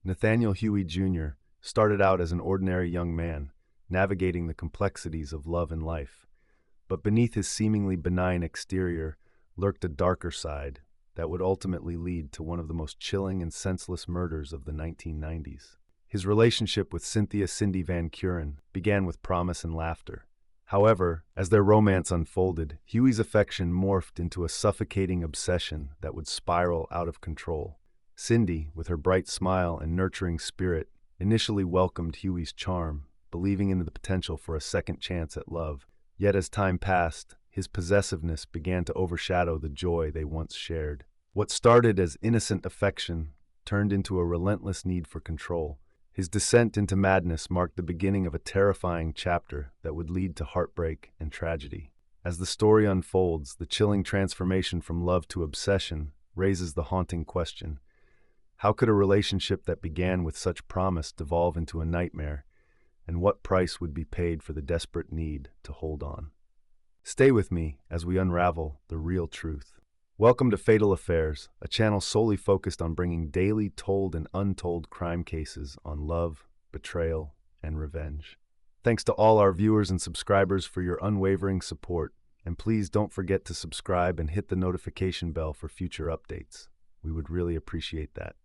Nathaniel Huey Jr. started out as an ordinary young man, navigating the complexities of love and life. But beneath his seemingly benign exterior lurked a darker side that would ultimately lead to one of the most chilling and senseless murders of the 1990s. His relationship with Cynthia Cindy Van Curen began with promise and laughter. However, as their romance unfolded, Huey's affection morphed into a suffocating obsession that would spiral out of control. Cindy, with her bright smile and nurturing spirit, initially welcomed Huey's charm, believing in the potential for a second chance at love. Yet as time passed, his possessiveness began to overshadow the joy they once shared. What started as innocent affection turned into a relentless need for control. His descent into madness marked the beginning of a terrifying chapter that would lead to heartbreak and tragedy. As the story unfolds, the chilling transformation from love to obsession raises the haunting question: how could a relationship that began with such promise devolve into a nightmare, and what price would be paid for the desperate need to hold on? Stay with me as we unravel the real truth. Welcome to Fatal Affairs, a channel solely focused on bringing daily told and untold crime cases on love, betrayal, and revenge. Thanks to all our viewers and subscribers for your unwavering support, and please don't forget to subscribe and hit the notification bell for future updates. We would really appreciate that.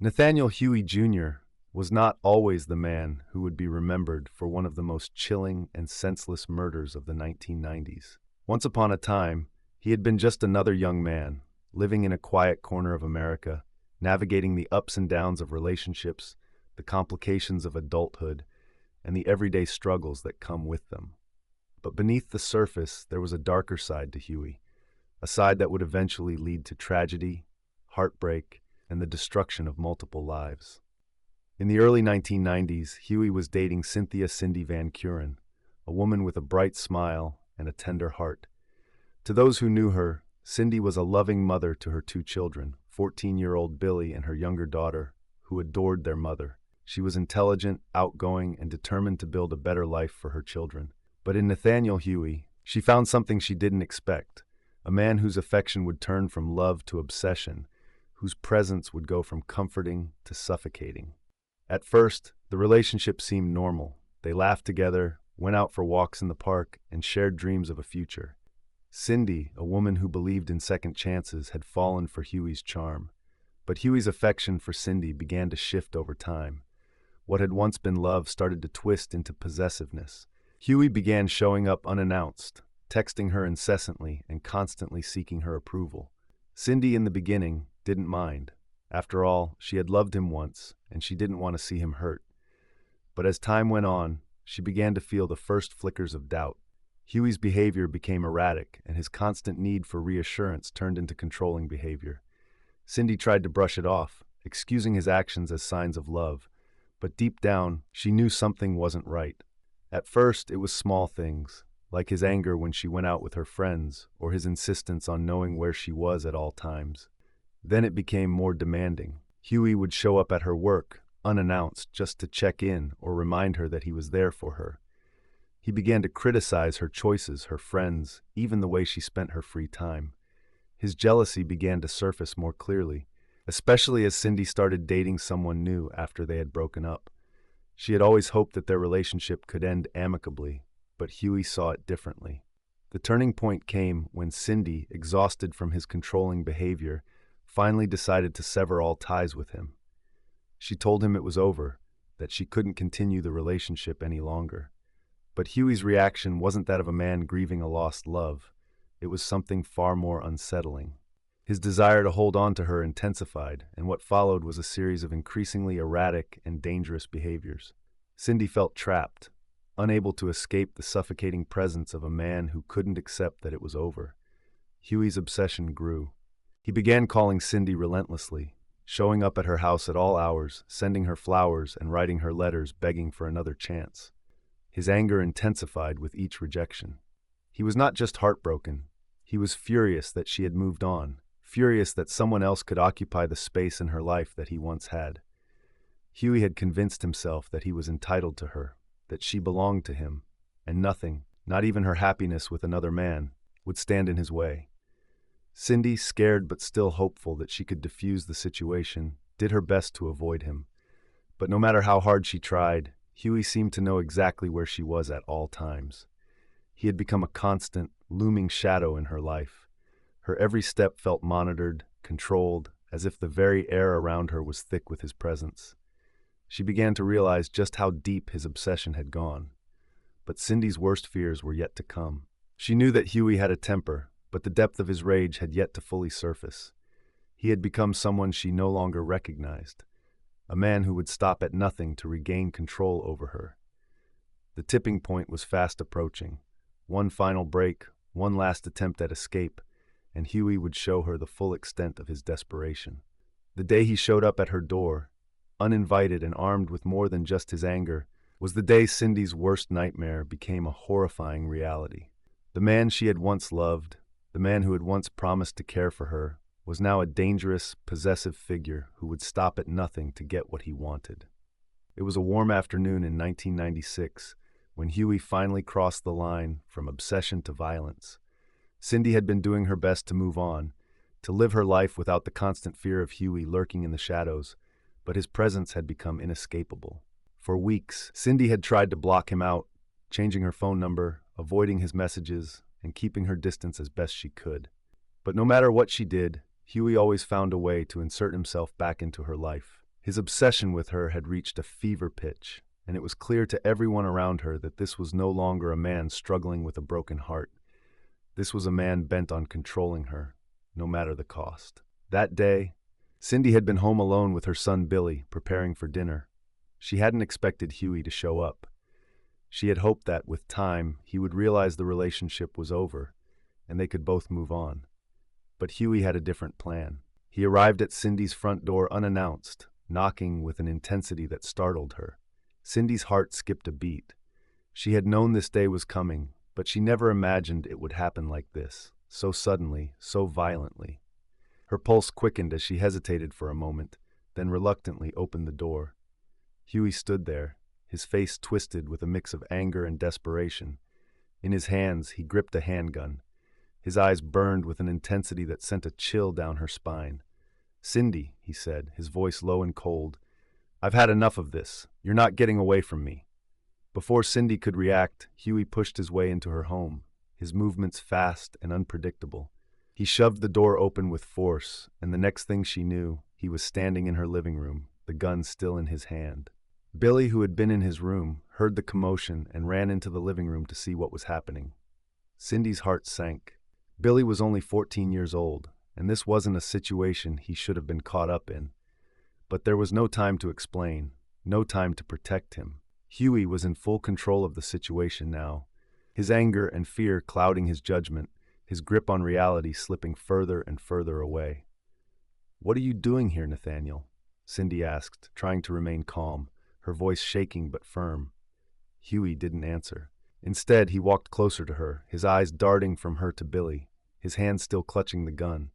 Nathaniel Huey Jr. was not always the man who would be remembered for one of the most chilling and senseless murders of the 1990s. Once upon a time, he had been just another young man, living in a quiet corner of America, navigating the ups and downs of relationships, the complications of adulthood, and the everyday struggles that come with them. But beneath the surface, there was a darker side to Huey, a side that would eventually lead to tragedy, heartbreak, and the destruction of multiple lives. In the early 1990s, Huey was dating Cynthia Cindy Van Curen, a woman with a bright smile and a tender heart. To those who knew her, Cindy was a loving mother to her two children, 14-year-old Billy and her younger daughter, who adored their mother. She was intelligent, outgoing, and determined to build a better life for her children. But in Nathaniel Huey, she found something she didn't expect: a man whose affection would turn from love to obsession, whose presence would go from comforting to suffocating. At first, the relationship seemed normal. They laughed together, went out for walks in the park, and shared dreams of a future. Cindy, a woman who believed in second chances, had fallen for Huey's charm. But Huey's affection for Cindy began to shift over time. What had once been love started to twist into possessiveness. Huey began showing up unannounced, texting her incessantly and constantly seeking her approval. Cindy, in the beginning, didn't mind. After all, she had loved him once, and she didn't want to see him hurt. But as time went on, she began to feel the first flickers of doubt. Huey's behavior became erratic, and his constant need for reassurance turned into controlling behavior. Cindy tried to brush it off, excusing his actions as signs of love, but deep down, she knew something wasn't right. At first, it was small things, like his anger when she went out with her friends, or his insistence on knowing where she was at all times. Then it became more demanding. Huey would show up at her work, unannounced, just to check in or remind her that he was there for her. He began to criticize her choices, her friends, even the way she spent her free time. His jealousy began to surface more clearly, especially as Cindy started dating someone new after they had broken up. She had always hoped that their relationship could end amicably, but Huey saw it differently. The turning point came when Cindy, exhausted from his controlling behavior, finally decided to sever all ties with him. She told him it was over, that she couldn't continue the relationship any longer. But Huey's reaction wasn't that of a man grieving a lost love. It was something far more unsettling. His desire to hold on to her intensified, and what followed was a series of increasingly erratic and dangerous behaviors. Cindy felt trapped, unable to escape the suffocating presence of a man who couldn't accept that it was over. Huey's obsession grew. He began calling Cindy relentlessly, showing up at her house at all hours, sending her flowers and writing her letters begging for another chance. His anger intensified with each rejection. He was not just heartbroken. He was furious that she had moved on, furious that someone else could occupy the space in her life that he once had. Huey had convinced himself that he was entitled to her, that she belonged to him, and nothing, not even her happiness with another man, would stand in his way. Cindy, scared but still hopeful that she could defuse the situation, did her best to avoid him. But no matter how hard she tried, Huey seemed to know exactly where she was at all times. He had become a constant, looming shadow in her life. Her every step felt monitored, controlled, as if the very air around her was thick with his presence. She began to realize just how deep his obsession had gone. But Cindy's worst fears were yet to come. She knew that Huey had a temper, but the depth of his rage had yet to fully surface. He had become someone she no longer recognized, a man who would stop at nothing to regain control over her. The tipping point was fast approaching. One final break, one last attempt at escape, and Huey would show her the full extent of his desperation. The day he showed up at her door, uninvited and armed with more than just his anger, was the day Cindy's worst nightmare became a horrifying reality. The man she had once loved, the man who had once promised to care for her, was now a dangerous, possessive figure who would stop at nothing to get what he wanted. It was a warm afternoon in 1996 when Huey finally crossed the line from obsession to violence. Cindy had been doing her best to move on, to live her life without the constant fear of Huey lurking in the shadows, but his presence had become inescapable. For weeks, Cindy had tried to block him out, changing her phone number, avoiding his messages, and keeping her distance as best she could. But no matter what she did, Huey always found a way to insert himself back into her life. His obsession with her had reached a fever pitch, and it was clear to everyone around her that this was no longer a man struggling with a broken heart. This was a man bent on controlling her, no matter the cost. That day, Cindy had been home alone with her son Billy, preparing for dinner. She hadn't expected Huey to show up. She had hoped that, with time, he would realize the relationship was over, and they could both move on. But Huey had a different plan. He arrived at Cindy's front door unannounced, knocking with an intensity that startled her. Cindy's heart skipped a beat. She had known this day was coming, but she never imagined it would happen like this, so suddenly, so violently. Her pulse quickened as she hesitated for a moment, then reluctantly opened the door. Huey stood there, his face twisted with a mix of anger and desperation. In his hands, he gripped a handgun. His eyes burned with an intensity that sent a chill down her spine. "Cindy," he said, his voice low and cold, "I've had enough of this. You're not getting away from me." Before Cindy could react, Huey pushed his way into her home, his movements fast and unpredictable. He shoved the door open with force, and the next thing she knew, he was standing in her living room, the gun still in his hand. Billy, who had been in his room, heard the commotion and ran into the living room to see what was happening. Cindy's heart sank. Billy was only 14 years old, and this wasn't a situation he should have been caught up in. But there was no time to explain, no time to protect him. Huey was in full control of the situation now, his anger and fear clouding his judgment, his grip on reality slipping further and further away. "What are you doing here, Nathaniel?" Cindy asked, trying to remain calm, her voice shaking but firm. Huey didn't answer. Instead, he walked closer to her, his eyes darting from her to Billy, his hand still clutching the gun.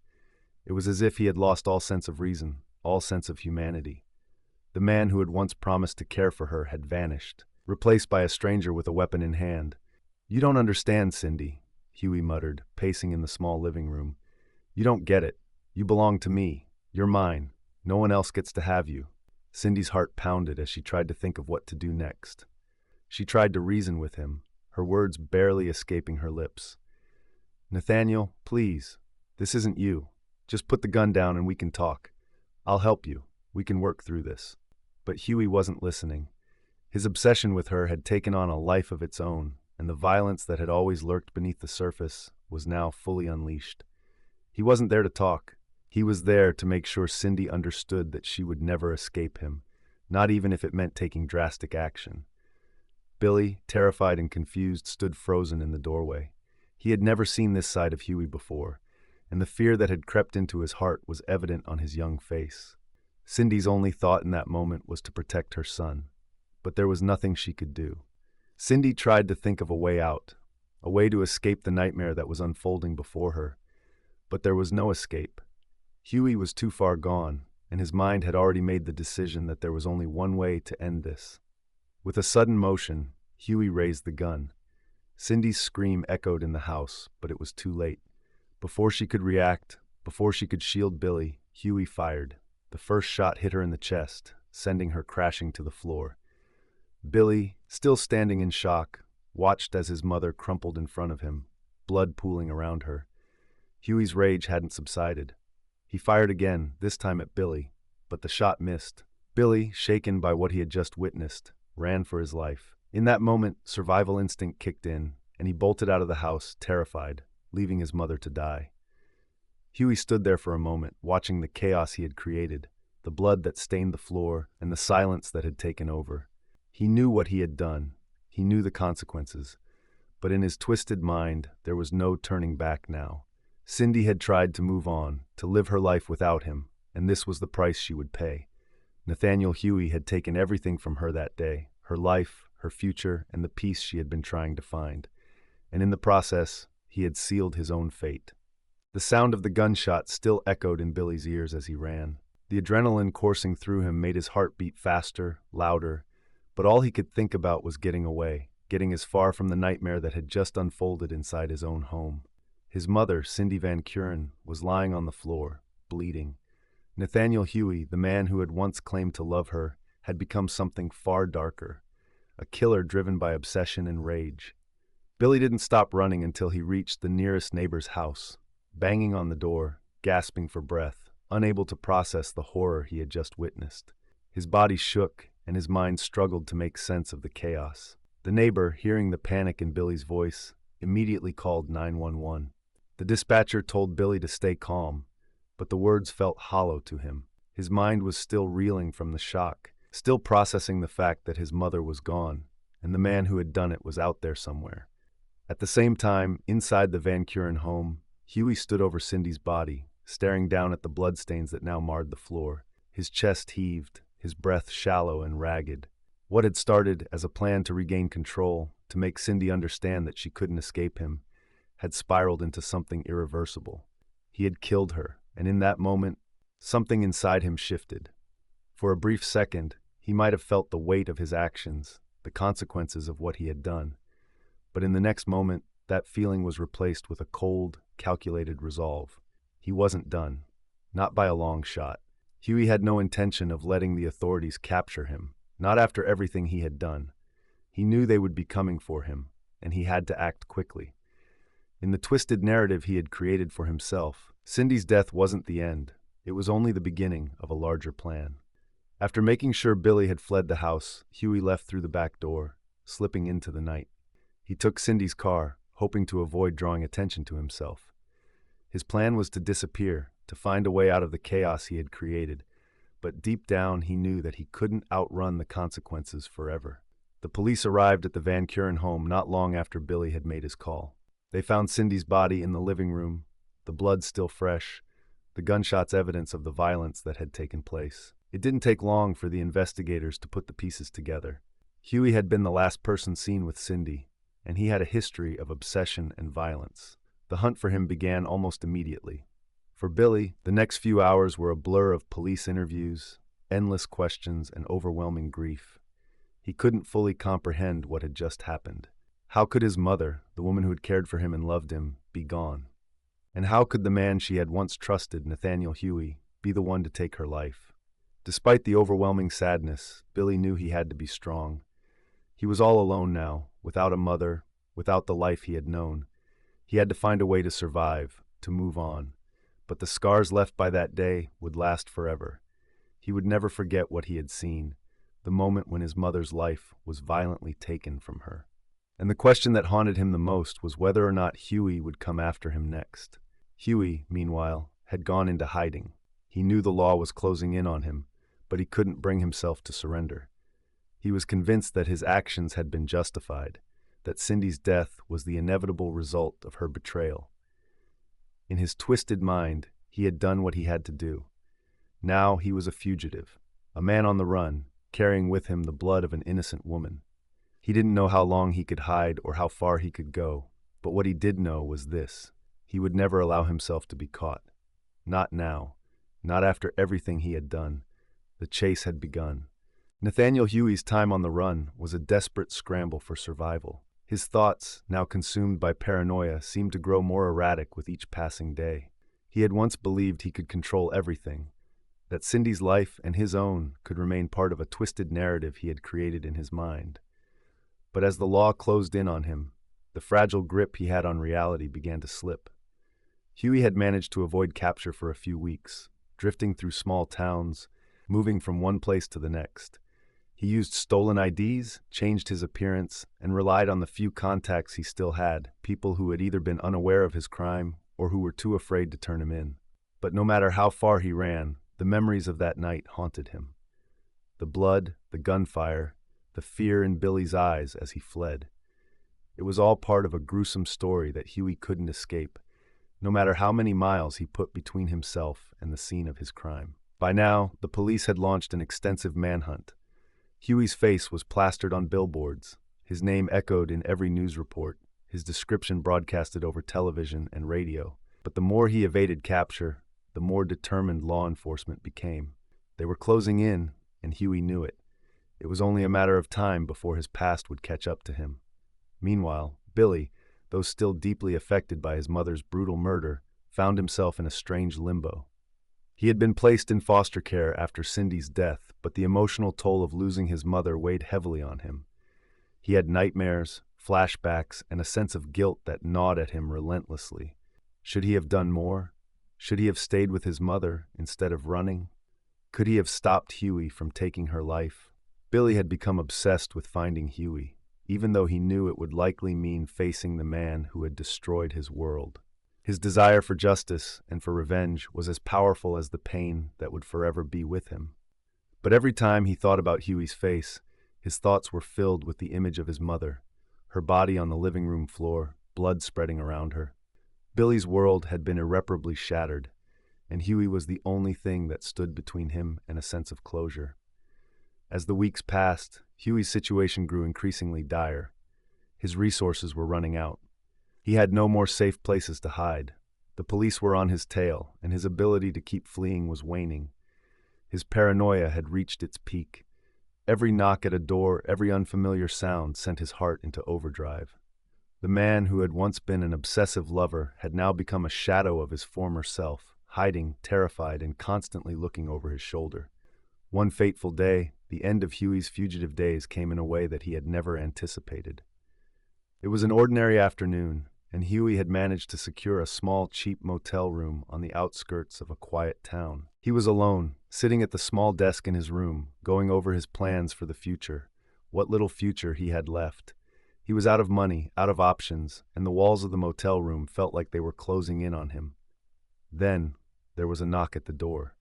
It was as if he had lost all sense of reason, all sense of humanity. The man who had once promised to care for her had vanished, replaced by a stranger with a weapon in hand. "You don't understand, Cindy," Huey muttered, pacing in the small living room. "You don't get it. You belong to me. You're mine. No one else gets to have you." Cindy's heart pounded as she tried to think of what to do next. She tried to reason with him, her words barely escaping her lips. "Nathaniel, please. This isn't you. Just put the gun down and we can talk. I'll help you. We can work through this." But Huey wasn't listening. His obsession with her had taken on a life of its own, and the violence that had always lurked beneath the surface was now fully unleashed. He wasn't there to talk. He was there to make sure Cindy understood that she would never escape him, not even if it meant taking drastic action. Billy, terrified and confused, stood frozen in the doorway. He had never seen this side of Huey before, and the fear that had crept into his heart was evident on his young face. Cindy's only thought in that moment was to protect her son, but there was nothing she could do. Cindy tried to think of a way out, a way to escape the nightmare that was unfolding before her, but there was no escape. Huey was too far gone, and his mind had already made the decision that there was only one way to end this. With a sudden motion, Huey raised the gun. Cindy's scream echoed in the house, but it was too late. Before she could react, before she could shield Billy, Huey fired. The first shot hit her in the chest, sending her crashing to the floor. Billy, still standing in shock, watched as his mother crumpled in front of him, blood pooling around her. Huey's rage hadn't subsided. He fired again, this time at Billy, but the shot missed. Billy, shaken by what he had just witnessed, ran for his life. In that moment, survival instinct kicked in, and he bolted out of the house, terrified, leaving his mother to die. Huey stood there for a moment, watching the chaos he had created, the blood that stained the floor, and the silence that had taken over. He knew what he had done. He knew the consequences. But in his twisted mind, there was no turning back now. Cindy had tried to move on, to live her life without him, and this was the price she would pay. Nathaniel Huey had taken everything from her that day, her life, her future, and the peace she had been trying to find. And in the process, he had sealed his own fate. The sound of the gunshot still echoed in Billy's ears as he ran. The adrenaline coursing through him made his heart beat faster, louder, but all he could think about was getting away, getting as far from the nightmare that had just unfolded inside his own home. His mother, Cindy Van Kuren, was lying on the floor, bleeding. Nathaniel Huey, the man who had once claimed to love her, had become something far darker, a killer driven by obsession and rage. Billy didn't stop running until he reached the nearest neighbor's house, banging on the door, gasping for breath, unable to process the horror he had just witnessed. His body shook, and his mind struggled to make sense of the chaos. The neighbor, hearing the panic in Billy's voice, immediately called 911. The dispatcher told Billy to stay calm, but the words felt hollow to him. His mind was still reeling from the shock, still processing the fact that his mother was gone, and the man who had done it was out there somewhere. At the same time, inside the Van Kuren home, Huey stood over Cindy's body, staring down at the bloodstains that now marred the floor. His chest heaved, his breath shallow and ragged. What had started as a plan to regain control, to make Cindy understand that she couldn't escape him, had spiraled into something irreversible. He had killed her, and in that moment, something inside him shifted. For a brief second, he might have felt the weight of his actions, the consequences of what he had done. But in the next moment, that feeling was replaced with a cold, calculated resolve. He wasn't done. Not by a long shot. Huey had no intention of letting the authorities capture him, not after everything he had done. He knew they would be coming for him, and he had to act quickly. In the twisted narrative he had created for himself, Cindy's death wasn't the end. It was only the beginning of a larger plan. After making sure Billy had fled the house, Huey left through the back door, slipping into the night. He took Cindy's car, hoping to avoid drawing attention to himself. His plan was to disappear, to find a way out of the chaos he had created, but deep down he knew that he couldn't outrun the consequences forever. The police arrived at the Van Kuren home not long after Billy had made his call. They found Cindy's body in the living room, the blood still fresh, the gunshots evidence of the violence that had taken place. It didn't take long for the investigators to put the pieces together. Huey had been the last person seen with Cindy, and he had a history of obsession and violence. The hunt for him began almost immediately. For Billy, the next few hours were a blur of police interviews, endless questions, and overwhelming grief. He couldn't fully comprehend what had just happened. How could his mother, the woman who had cared for him and loved him, be gone? And how could the man she had once trusted, Nathaniel Huey, be the one to take her life? Despite the overwhelming sadness, Billy knew he had to be strong. He was all alone now, without a mother, without the life he had known. He had to find a way to survive, to move on. But the scars left by that day would last forever. He would never forget what he had seen, the moment when his mother's life was violently taken from her. And the question that haunted him the most was whether or not Huey would come after him next. Huey, meanwhile, had gone into hiding. He knew the law was closing in on him, but he couldn't bring himself to surrender. He was convinced that his actions had been justified, that Cindy's death was the inevitable result of her betrayal. In his twisted mind, he had done what he had to do. Now he was a fugitive, a man on the run, carrying with him the blood of an innocent woman. He didn't know how long he could hide or how far he could go, but what he did know was this: he would never allow himself to be caught. Not now. Not after everything he had done. The chase had begun. Nathaniel Huey's time on the run was a desperate scramble for survival. His thoughts, now consumed by paranoia, seemed to grow more erratic with each passing day. He had once believed he could control everything, that Cindy's life and his own could remain part of a twisted narrative he had created in his mind. But as the law closed in on him, the fragile grip he had on reality began to slip. Huey had managed to avoid capture for a few weeks, drifting through small towns, moving from one place to the next. He used stolen IDs, changed his appearance, and relied on the few contacts he still had, people who had either been unaware of his crime or who were too afraid to turn him in. But no matter how far he ran, the memories of that night haunted him. The blood, the gunfire, the fear in Billy's eyes as he fled. It was all part of a gruesome story that Huey couldn't escape, no matter how many miles he put between himself and the scene of his crime. By now, the police had launched an extensive manhunt. Huey's face was plastered on billboards, his name echoed in every news report, his description broadcasted over television and radio. But the more he evaded capture, the more determined law enforcement became. They were closing in, and Huey knew it. It was only a matter of time before his past would catch up to him. Meanwhile, Billy, though still deeply affected by his mother's brutal murder, found himself in a strange limbo. He had been placed in foster care after Cindy's death, but the emotional toll of losing his mother weighed heavily on him. He had nightmares, flashbacks, and a sense of guilt that gnawed at him relentlessly. Should he have done more? Should he have stayed with his mother instead of running? Could he have stopped Huey from taking her life? Billy had become obsessed with finding Huey, even though he knew it would likely mean facing the man who had destroyed his world. His desire for justice and for revenge was as powerful as the pain that would forever be with him. But every time he thought about Huey's face, his thoughts were filled with the image of his mother, her body on the living room floor, blood spreading around her. Billy's world had been irreparably shattered, and Huey was the only thing that stood between him and a sense of closure. As the weeks passed, Huey's situation grew increasingly dire. His resources were running out. He had no more safe places to hide. The police were on his tail, and his ability to keep fleeing was waning. His paranoia had reached its peak. Every knock at a door, every unfamiliar sound sent his heart into overdrive. The man who had once been an obsessive lover had now become a shadow of his former self, hiding, terrified, and constantly looking over his shoulder. One fateful day, the end of Huey's fugitive days came in a way that he had never anticipated. It was an ordinary afternoon, and Huey had managed to secure a small, cheap motel room on the outskirts of a quiet town. He was alone, sitting at the small desk in his room, going over his plans for the future, what little future he had left. He was out of money, out of options, and the walls of the motel room felt like they were closing in on him. Then, there was a knock at the door.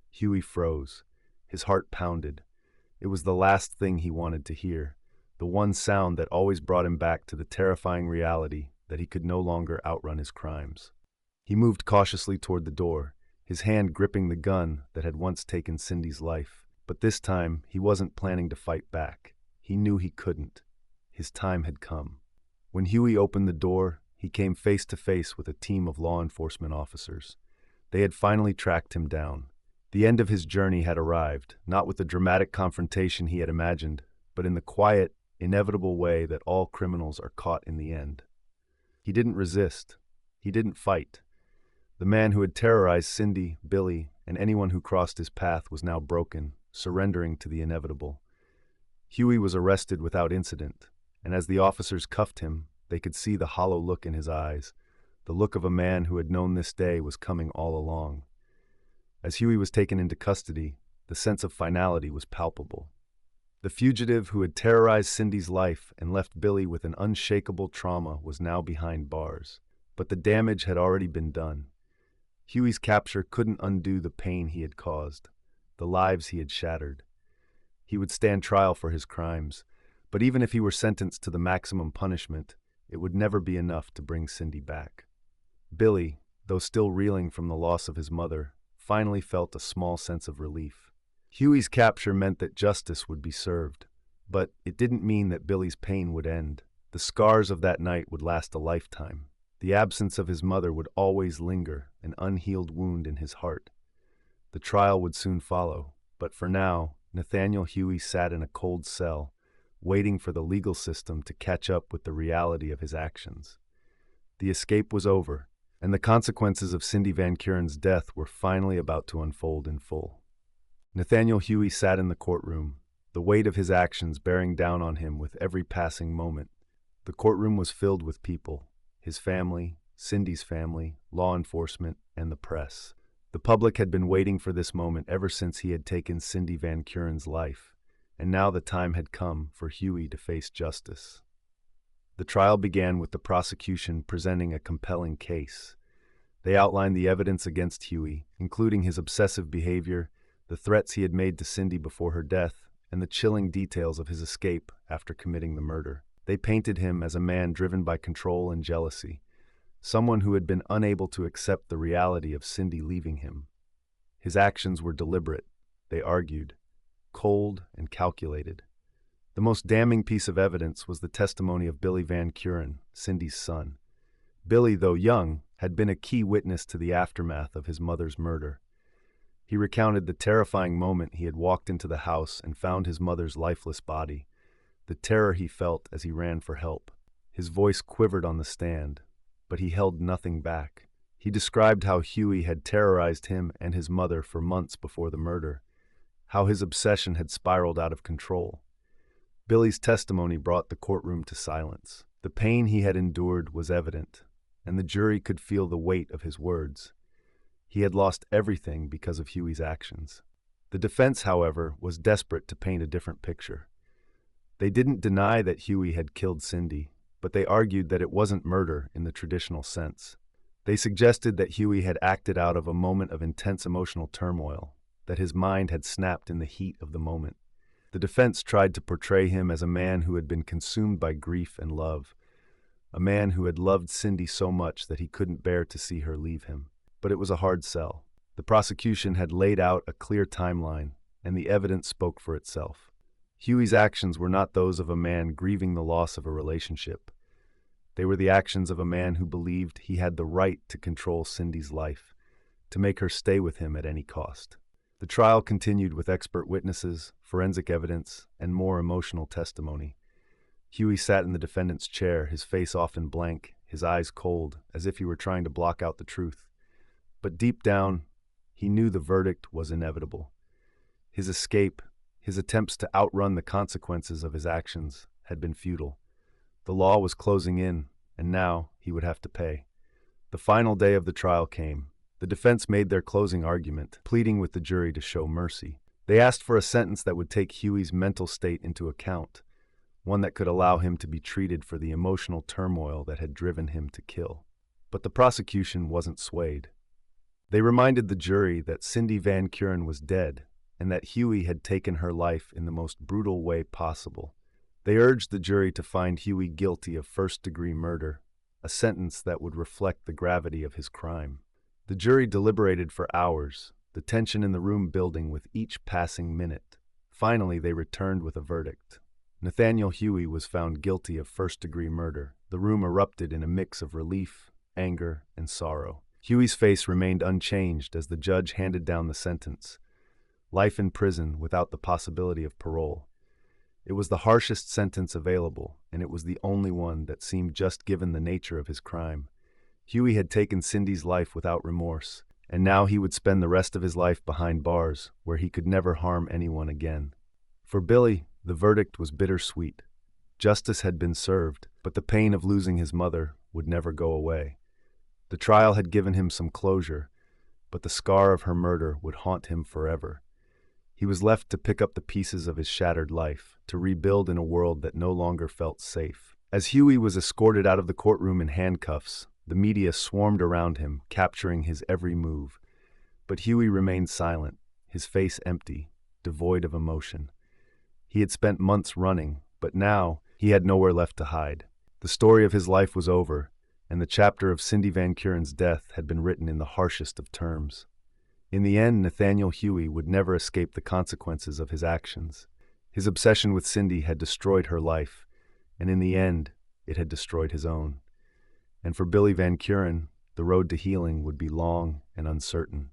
Huey froze. His heart pounded. It was the last thing he wanted to hear, the one sound that always brought him back to the terrifying reality that he could no longer outrun his crimes. He moved cautiously toward the door, his hand gripping the gun that had once taken Cindy's life. But this time, he wasn't planning to fight back. He knew he couldn't. His time had come. When Huey opened the door, he came face to face with a team of law enforcement officers. They had finally tracked him down. The end of his journey had arrived, not with the dramatic confrontation he had imagined, but in the quiet, inevitable way that all criminals are caught in the end. He didn't resist. He didn't fight. The man who had terrorized Cindy, Billy, and anyone who crossed his path was now broken, surrendering to the inevitable. Huey was arrested without incident, and as the officers cuffed him, they could see the hollow look in his eyes, the look of a man who had known this day was coming all along. As Huey was taken into custody, the sense of finality was palpable. The fugitive who had terrorized Cindy's life and left Billy with an unshakable trauma was now behind bars. But the damage had already been done. Huey's capture couldn't undo the pain he had caused, the lives he had shattered. He would stand trial for his crimes, but even if he were sentenced to the maximum punishment, it would never be enough to bring Cindy back. Billy, though still reeling from the loss of his mother, finally felt a small sense of relief. Huey's capture meant that justice would be served, but it didn't mean that Billy's pain would end. The scars of that night would last a lifetime. The absence of his mother would always linger, an unhealed wound in his heart. The trial would soon follow, but for now, Nathaniel Huey sat in a cold cell, waiting for the legal system to catch up with the reality of his actions. The escape was over, and the consequences of Cindy Van Kuren's death were finally about to unfold in full. Nathaniel Huey sat in the courtroom, the weight of his actions bearing down on him with every passing moment. The courtroom was filled with people: his family, Cindy's family, law enforcement, and the press. The public had been waiting for this moment ever since he had taken Cindy Van Kuren's life, and now the time had come for Huey to face justice. The trial began with the prosecution presenting a compelling case. They outlined the evidence against Huey, including his obsessive behavior, the threats he had made to Cindy before her death, and the chilling details of his escape after committing the murder. They painted him as a man driven by control and jealousy, someone who had been unable to accept the reality of Cindy leaving him. His actions were deliberate, they argued, cold and calculated. The most damning piece of evidence was the testimony of Billy Van Kuren, Cindy's son. Billy, though young, had been a key witness to the aftermath of his mother's murder. He recounted the terrifying moment he had walked into the house and found his mother's lifeless body, the terror he felt as he ran for help. His voice quivered on the stand, but he held nothing back. He described how Huey had terrorized him and his mother for months before the murder, how his obsession had spiraled out of control. Billy's testimony brought the courtroom to silence. The pain he had endured was evident, and the jury could feel the weight of his words. He had lost everything because of Huey's actions. The defense, however, was desperate to paint a different picture. They didn't deny that Huey had killed Cindy, but they argued that it wasn't murder in the traditional sense. They suggested that Huey had acted out of a moment of intense emotional turmoil, that his mind had snapped in the heat of the moment. The defense tried to portray him as a man who had been consumed by grief and love, a man who had loved Cindy so much that he couldn't bear to see her leave him. But it was a hard sell. The prosecution had laid out a clear timeline, and the evidence spoke for itself. Huey's actions were not those of a man grieving the loss of a relationship. They were the actions of a man who believed he had the right to control Cindy's life, to make her stay with him at any cost. The trial continued with expert witnesses, forensic evidence, and more emotional testimony. Huey sat in the defendant's chair, his face often blank, his eyes cold, as if he were trying to block out the truth. But deep down, he knew the verdict was inevitable. His escape, his attempts to outrun the consequences of his actions, had been futile. The law was closing in, and now he would have to pay. The final day of the trial came. The defense made their closing argument, pleading with the jury to show mercy. They asked for a sentence that would take Huey's mental state into account, one that could allow him to be treated for the emotional turmoil that had driven him to kill. But the prosecution wasn't swayed. They reminded the jury that Cindy Van Kuren was dead and that Huey had taken her life in the most brutal way possible. They urged the jury to find Huey guilty of first-degree murder, a sentence that would reflect the gravity of his crime. The jury deliberated for hours, the tension in the room building with each passing minute. Finally, they returned with a verdict. Nathaniel Huey was found guilty of first-degree murder. The room erupted in a mix of relief, anger, and sorrow. Huey's face remained unchanged as the judge handed down the sentence: life in prison without the possibility of parole. It was the harshest sentence available, and it was the only one that seemed just given the nature of his crime. Huey had taken Cindy's life without remorse, and now he would spend the rest of his life behind bars, where he could never harm anyone again. For Billy, the verdict was bittersweet. Justice had been served, but the pain of losing his mother would never go away. The trial had given him some closure, but the scar of her murder would haunt him forever. He was left to pick up the pieces of his shattered life, to rebuild in a world that no longer felt safe. As Huey was escorted out of the courtroom in handcuffs, the media swarmed around him, capturing his every move. But Huey remained silent, his face empty, devoid of emotion. He had spent months running, but now he had nowhere left to hide. The story of his life was over, and the chapter of Cindy Van Kuren's death had been written in the harshest of terms. In the end, Nathaniel Huey would never escape the consequences of his actions. His obsession with Cindy had destroyed her life, and in the end, it had destroyed his own. And for Billy Van Kuren, the road to healing would be long and uncertain.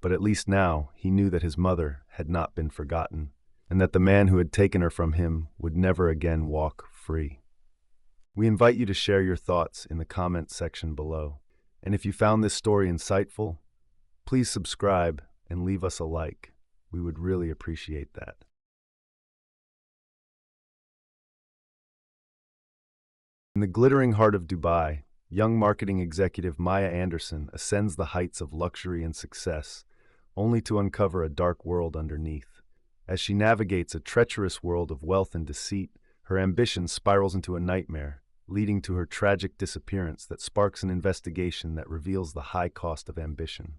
But at least now, he knew that his mother had not been forgotten, and that the man who had taken her from him would never again walk free. We invite you to share your thoughts in the comments section below. And if you found this story insightful, please subscribe and leave us a like. We would really appreciate that. In the glittering heart of Dubai, young marketing executive Maya Anderson ascends the heights of luxury and success, only to uncover a dark world underneath. As she navigates a treacherous world of wealth and deceit, her ambition spirals into a nightmare, leading to her tragic disappearance that sparks an investigation that reveals the high cost of ambition.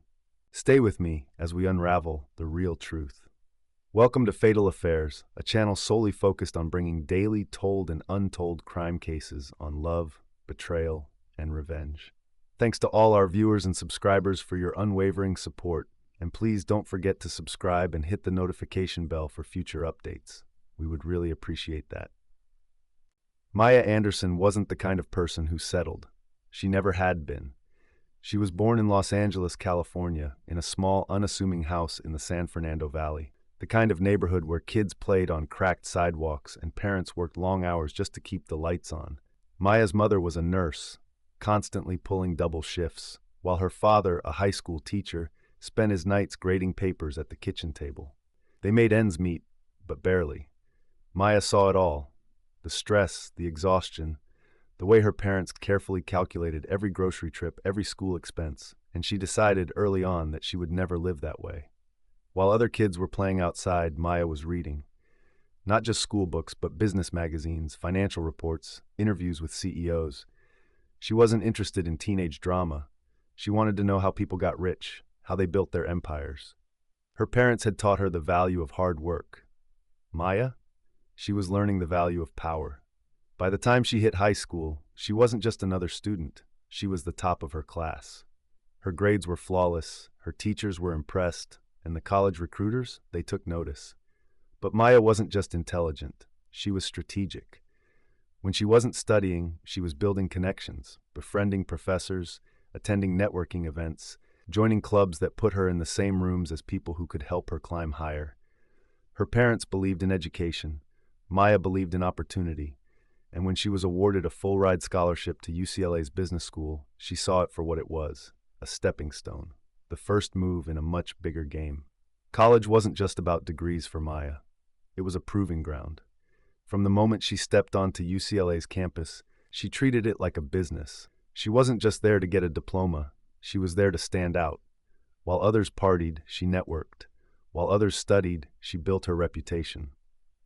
Stay with me as we unravel the real truth. Welcome to Fatal Affairs, a channel solely focused on bringing daily told and untold crime cases on love, betrayal, and revenge. Thanks to all our viewers and subscribers for your unwavering support, and please don't forget to subscribe and hit the notification bell for future updates. We would really appreciate that. Maya Anderson wasn't the kind of person who settled. She never had been. She was born in Los Angeles, California, in a small, unassuming house in the San Fernando Valley. The kind of neighborhood where kids played on cracked sidewalks and parents worked long hours just to keep the lights on. Maya's mother was a nurse, constantly pulling double shifts, while her father, a high school teacher, spent his nights grading papers at the kitchen table. They made ends meet, but barely. Maya saw it all: the stress, the exhaustion, the way her parents carefully calculated every grocery trip, every school expense, and she decided early on that she would never live that way. While other kids were playing outside, Maya was reading. Not just school books, but business magazines, financial reports, interviews with CEOs. She wasn't interested in teenage drama. She wanted to know how people got rich, how they built their empires. Her parents had taught her the value of hard work. Maya? She was learning the value of power. By the time she hit high school, she wasn't just another student. She was the top of her class. Her grades were flawless, her teachers were impressed, and the college recruiters, they took notice. But Maya wasn't just intelligent, she was strategic. When she wasn't studying, she was building connections, befriending professors, attending networking events, joining clubs that put her in the same rooms as people who could help her climb higher. Her parents believed in education, Maya believed in opportunity, and when she was awarded a full-ride scholarship to UCLA's business school, she saw it for what it was: a stepping stone. The first move in a much bigger game. College wasn't just about degrees for Maya. It was a proving ground. From the moment she stepped onto UCLA's campus, she treated it like a business. She wasn't just there to get a diploma, she was there to stand out. While others partied, she networked. While others studied, she built her reputation.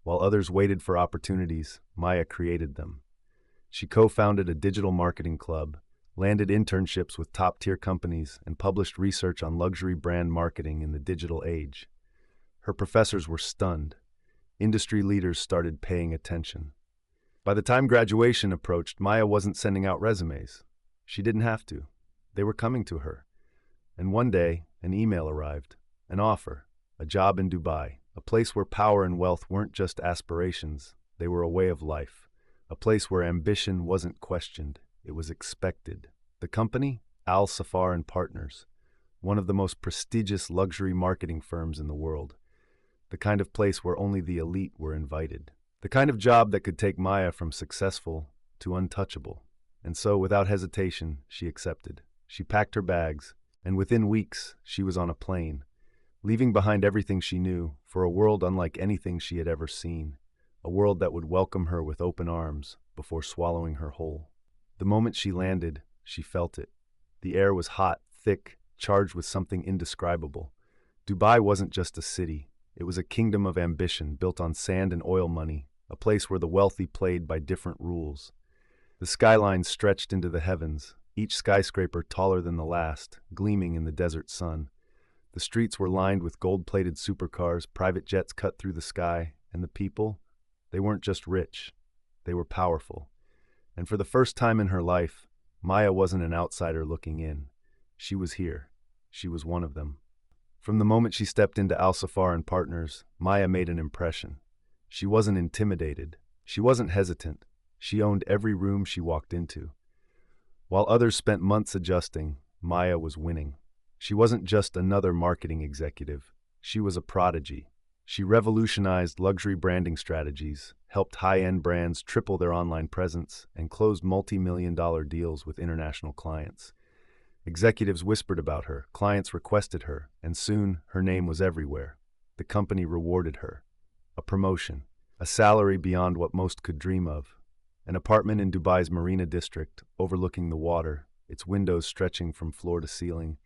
While others waited for opportunities, Maya created them. She co-founded a digital marketing club, landed internships with top-tier companies, and published research on luxury brand marketing in the digital age. Her professors were stunned. Industry leaders started paying attention. By the time graduation approached, Maya wasn't sending out resumes. She didn't have to. They were coming to her. And one day, an email arrived, an offer, a job in Dubai, a place where power and wealth weren't just aspirations, they were a way of life, a place where ambition wasn't questioned. It was expected. The company? Al Safar and Partners, one of the most prestigious luxury marketing firms in the world. The kind of place where only the elite were invited. The kind of job that could take Maya from successful to untouchable. And so, without hesitation, she accepted. She packed her bags, and within weeks, she was on a plane, leaving behind everything she knew for a world unlike anything she had ever seen, a world that would welcome her with open arms before swallowing her whole. The moment she landed, she felt it. The air was hot, thick, charged with something indescribable. Dubai wasn't just a city. It was a kingdom of ambition built on sand and oil money, a place where the wealthy played by different rules. The skyline stretched into the heavens, each skyscraper taller than the last, gleaming in the desert sun. The streets were lined with gold-plated supercars, private jets cut through the sky, and the people, they weren't just rich, they were powerful. And for the first time in her life, Maya wasn't an outsider looking in. She was here. She was one of them. From the moment she stepped into Al Safar and Partners, Maya made an impression. She wasn't intimidated. She wasn't hesitant. She owned every room she walked into. While others spent months adjusting, Maya was winning. She wasn't just another marketing executive. She was a prodigy. She revolutionized luxury branding strategies, helped high-end brands triple their online presence, and closed multi-million-dollar deals with international clients. Executives whispered about her, clients requested her, and soon her name was everywhere. The company rewarded her. A promotion, a salary beyond what most could dream of, an apartment in Dubai's Marina district, overlooking the water, its windows stretching from floor to ceiling.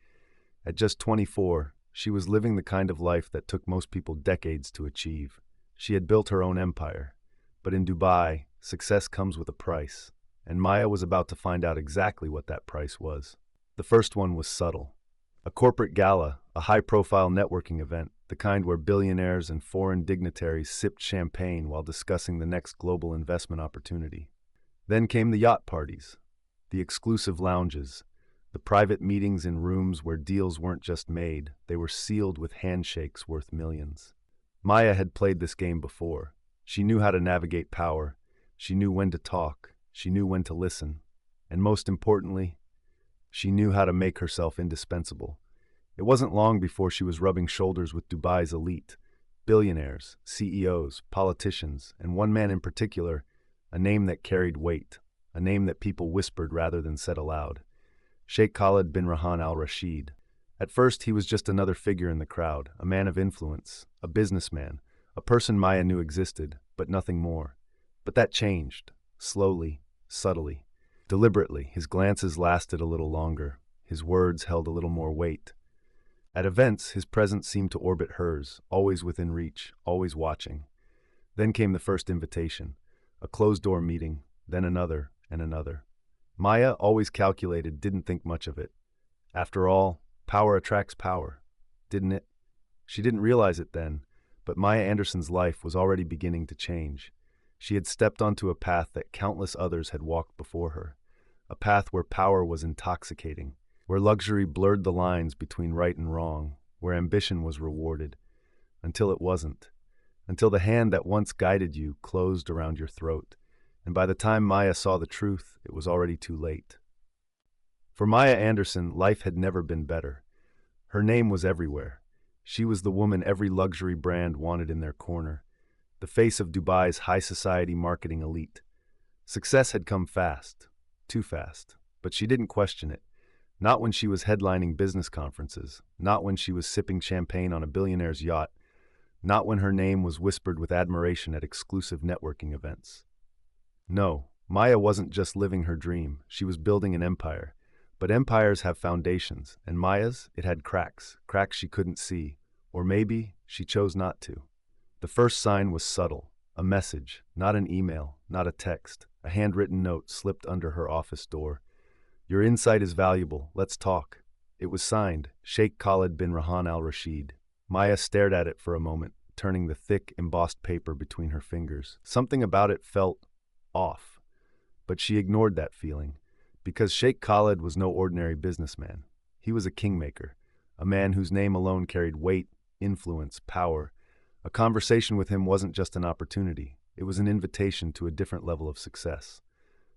At just 24, she was living the kind of life that took most people decades to achieve. She had built her own empire. But in Dubai, success comes with a price, and Maya was about to find out exactly what that price was. The first one was subtle. A corporate gala, a high-profile networking event, the kind where billionaires and foreign dignitaries sipped champagne while discussing the next global investment opportunity. Then came the yacht parties, the exclusive lounges, the private meetings in rooms where deals weren't just made, they were sealed with handshakes worth millions. Maya had played this game before. She knew how to navigate power. She knew when to talk. She knew when to listen. And most importantly, she knew how to make herself indispensable. It wasn't long before she was rubbing shoulders with Dubai's elite, billionaires, CEOs, politicians, and one man in particular, a name that carried weight, a name that people whispered rather than said aloud. Sheikh Khalid bin Rahan Al Rashid. At first, he was just another figure in the crowd, a man of influence, a businessman, a person Maya knew existed, but nothing more. But that changed, slowly, subtly. Deliberately, his glances lasted a little longer, his words held a little more weight. At events, his presence seemed to orbit hers, always within reach, always watching. Then came the first invitation, a closed-door meeting, then another and another. Maya, always calculated, didn't think much of it. After all, power attracts power, didn't it? She didn't realize it then, but Maya Anderson's life was already beginning to change. She had stepped onto a path that countless others had walked before her, a path where power was intoxicating, where luxury blurred the lines between right and wrong, where ambition was rewarded, until it wasn't, until the hand that once guided you closed around your throat, and by the time Maya saw the truth, it was already too late. For Maya Anderson, life had never been better. Her name was everywhere. She was the woman every luxury brand wanted in their corner, the face of Dubai's high society marketing elite. Success had come fast, too fast, but she didn't question it. Not when she was headlining business conferences, not when she was sipping champagne on a billionaire's yacht, not when her name was whispered with admiration at exclusive networking events. No, Maya wasn't just living her dream, she was building an empire. But empires have foundations, and Maya's, it had cracks, cracks she couldn't see, or maybe she chose not to. The first sign was subtle, a message, not an email, not a text, a handwritten note slipped under her office door. "Your insight is valuable, let's talk." It was signed, Sheikh Khalid bin Rahan Al Rashid. Maya stared at it for a moment, turning the thick, embossed paper between her fingers. Something about it felt off, but she ignored that feeling. Because Sheikh Khalid was no ordinary businessman. He was a kingmaker, a man whose name alone carried weight, influence, power. A conversation with him wasn't just an opportunity, it was an invitation to a different level of success.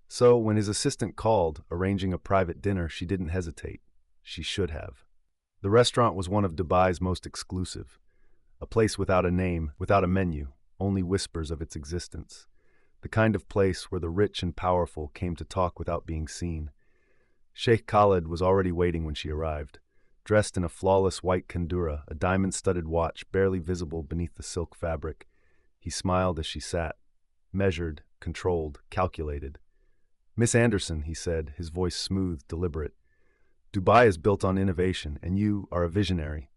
So, when his assistant called, arranging a private dinner, she didn't hesitate. She should have. The restaurant was one of Dubai's most exclusive, a place without a name, without a menu, only whispers of its existence. The kind of place where the rich and powerful came to talk without being seen. Sheikh Khalid was already waiting when she arrived, dressed in a flawless white kandura, a diamond-studded watch barely visible beneath the silk fabric. He smiled as she sat, measured, controlled, calculated. "Miss Anderson," he said, his voice smooth, deliberate. "Dubai is built on innovation, and you are a visionary."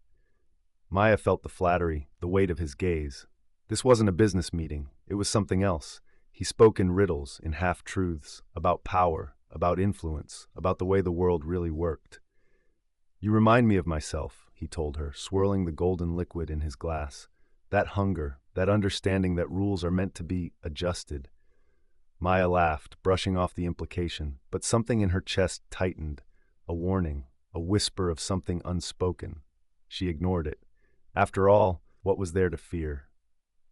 Maya felt the flattery, the weight of his gaze. This wasn't a business meeting, it was something else. He spoke in riddles, in half-truths, about power, about influence, about the way the world really worked. "You remind me of myself," he told her, swirling the golden liquid in his glass. "That hunger, that understanding that rules are meant to be adjusted." Maya laughed, brushing off the implication, but something in her chest tightened, a warning, a whisper of something unspoken. She ignored it. After all, what was there to fear?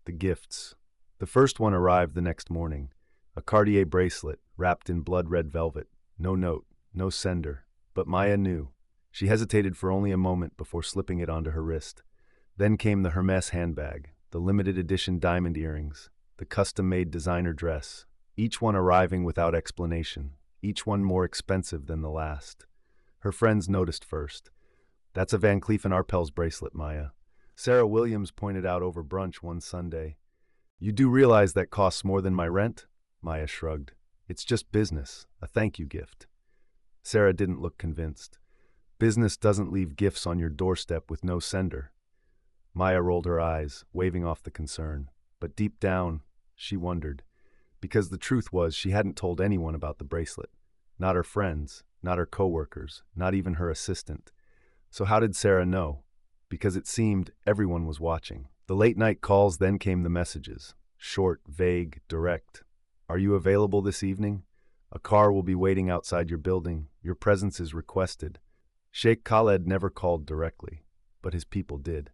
The gifts. The first one arrived the next morning, a Cartier bracelet wrapped in blood-red velvet. No note, no sender, but Maya knew. She hesitated for only a moment before slipping it onto her wrist. Then came the Hermès handbag, the limited edition diamond earrings, the custom-made designer dress, each one arriving without explanation, each one more expensive than the last. Her friends noticed first. "That's a Van Cleef & Arpels bracelet, Maya." Sarah Williams pointed out over brunch one Sunday. You do realize that costs more than my rent? Maya shrugged. It's just business, a thank you gift. Sarah didn't look convinced. Business doesn't leave gifts on your doorstep with no sender. Maya rolled her eyes, waving off the concern. But deep down, she wondered. Because the truth was she hadn't told anyone about the bracelet. Not her friends, not her coworkers, not even her assistant. So how did Sarah know? Because it seemed everyone was watching. The late-night calls, then came the messages. Short, vague, direct. Are you available this evening? A car will be waiting outside your building. Your presence is requested. Sheikh Khaled never called directly, but his people did.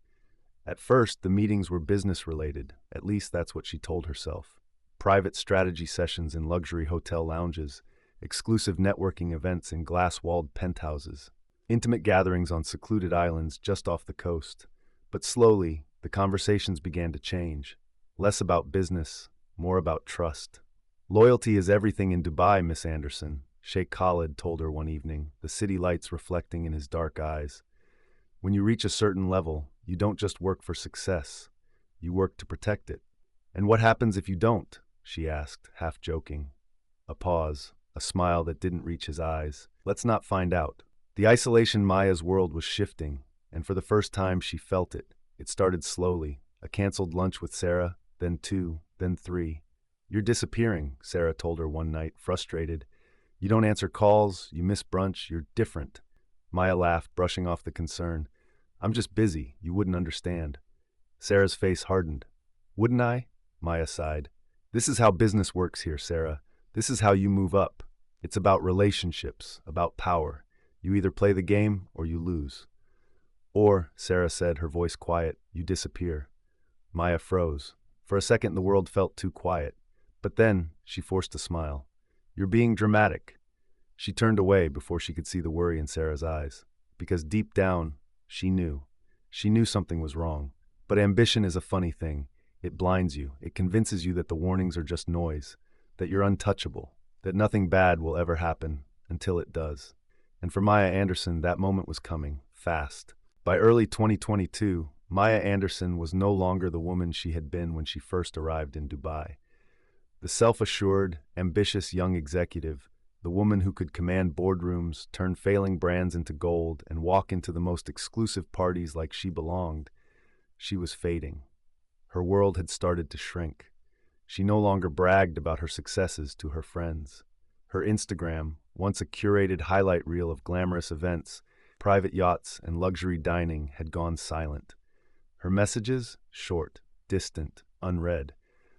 At first, the meetings were business-related. At least that's what she told herself. Private strategy sessions in luxury hotel lounges, exclusive networking events in glass-walled penthouses, intimate gatherings on secluded islands just off the coast. But slowly, the conversations began to change. Less about business, more about trust. Loyalty is everything in Dubai, Miss Anderson, Sheikh Khaled told her one evening, the city lights reflecting in his dark eyes. When you reach a certain level, you don't just work for success. You work to protect it. And what happens if you don't? She asked, half joking. A pause, a smile that didn't reach his eyes. Let's not find out. The isolation Maya's world was shifting, and for the first time she felt it. It started slowly, a canceled lunch with Sarah, then 2, then 3. You're disappearing, Sarah told her one night, frustrated. You don't answer calls, you miss brunch, you're different. Maya laughed, brushing off the concern. I'm just busy, you wouldn't understand. Sarah's face hardened. Wouldn't I? Maya sighed. This is how business works here, Sarah. This is how you move up. It's about relationships, about power. You either play the game or you lose. Or, Sarah said, her voice quiet, you disappear. Maya froze. For a second the world felt too quiet. But then she forced a smile. You're being dramatic. She turned away before she could see the worry in Sarah's eyes. Because deep down, she knew. She knew something was wrong. But ambition is a funny thing. It blinds you. It convinces you that the warnings are just noise, that you're untouchable, that nothing bad will ever happen until it does. And for Maya Anderson, that moment was coming, fast. By early 2022, Maya Anderson was no longer the woman she had been when she first arrived in Dubai. The self-assured, ambitious young executive, the woman who could command boardrooms, turn failing brands into gold, and walk into the most exclusive parties like she belonged, she was fading. Her world had started to shrink. She no longer bragged about her successes to her friends. Her Instagram, once a curated highlight reel of glamorous events, private yachts, and luxury dining, had gone silent. Her messages, short, distant, unread.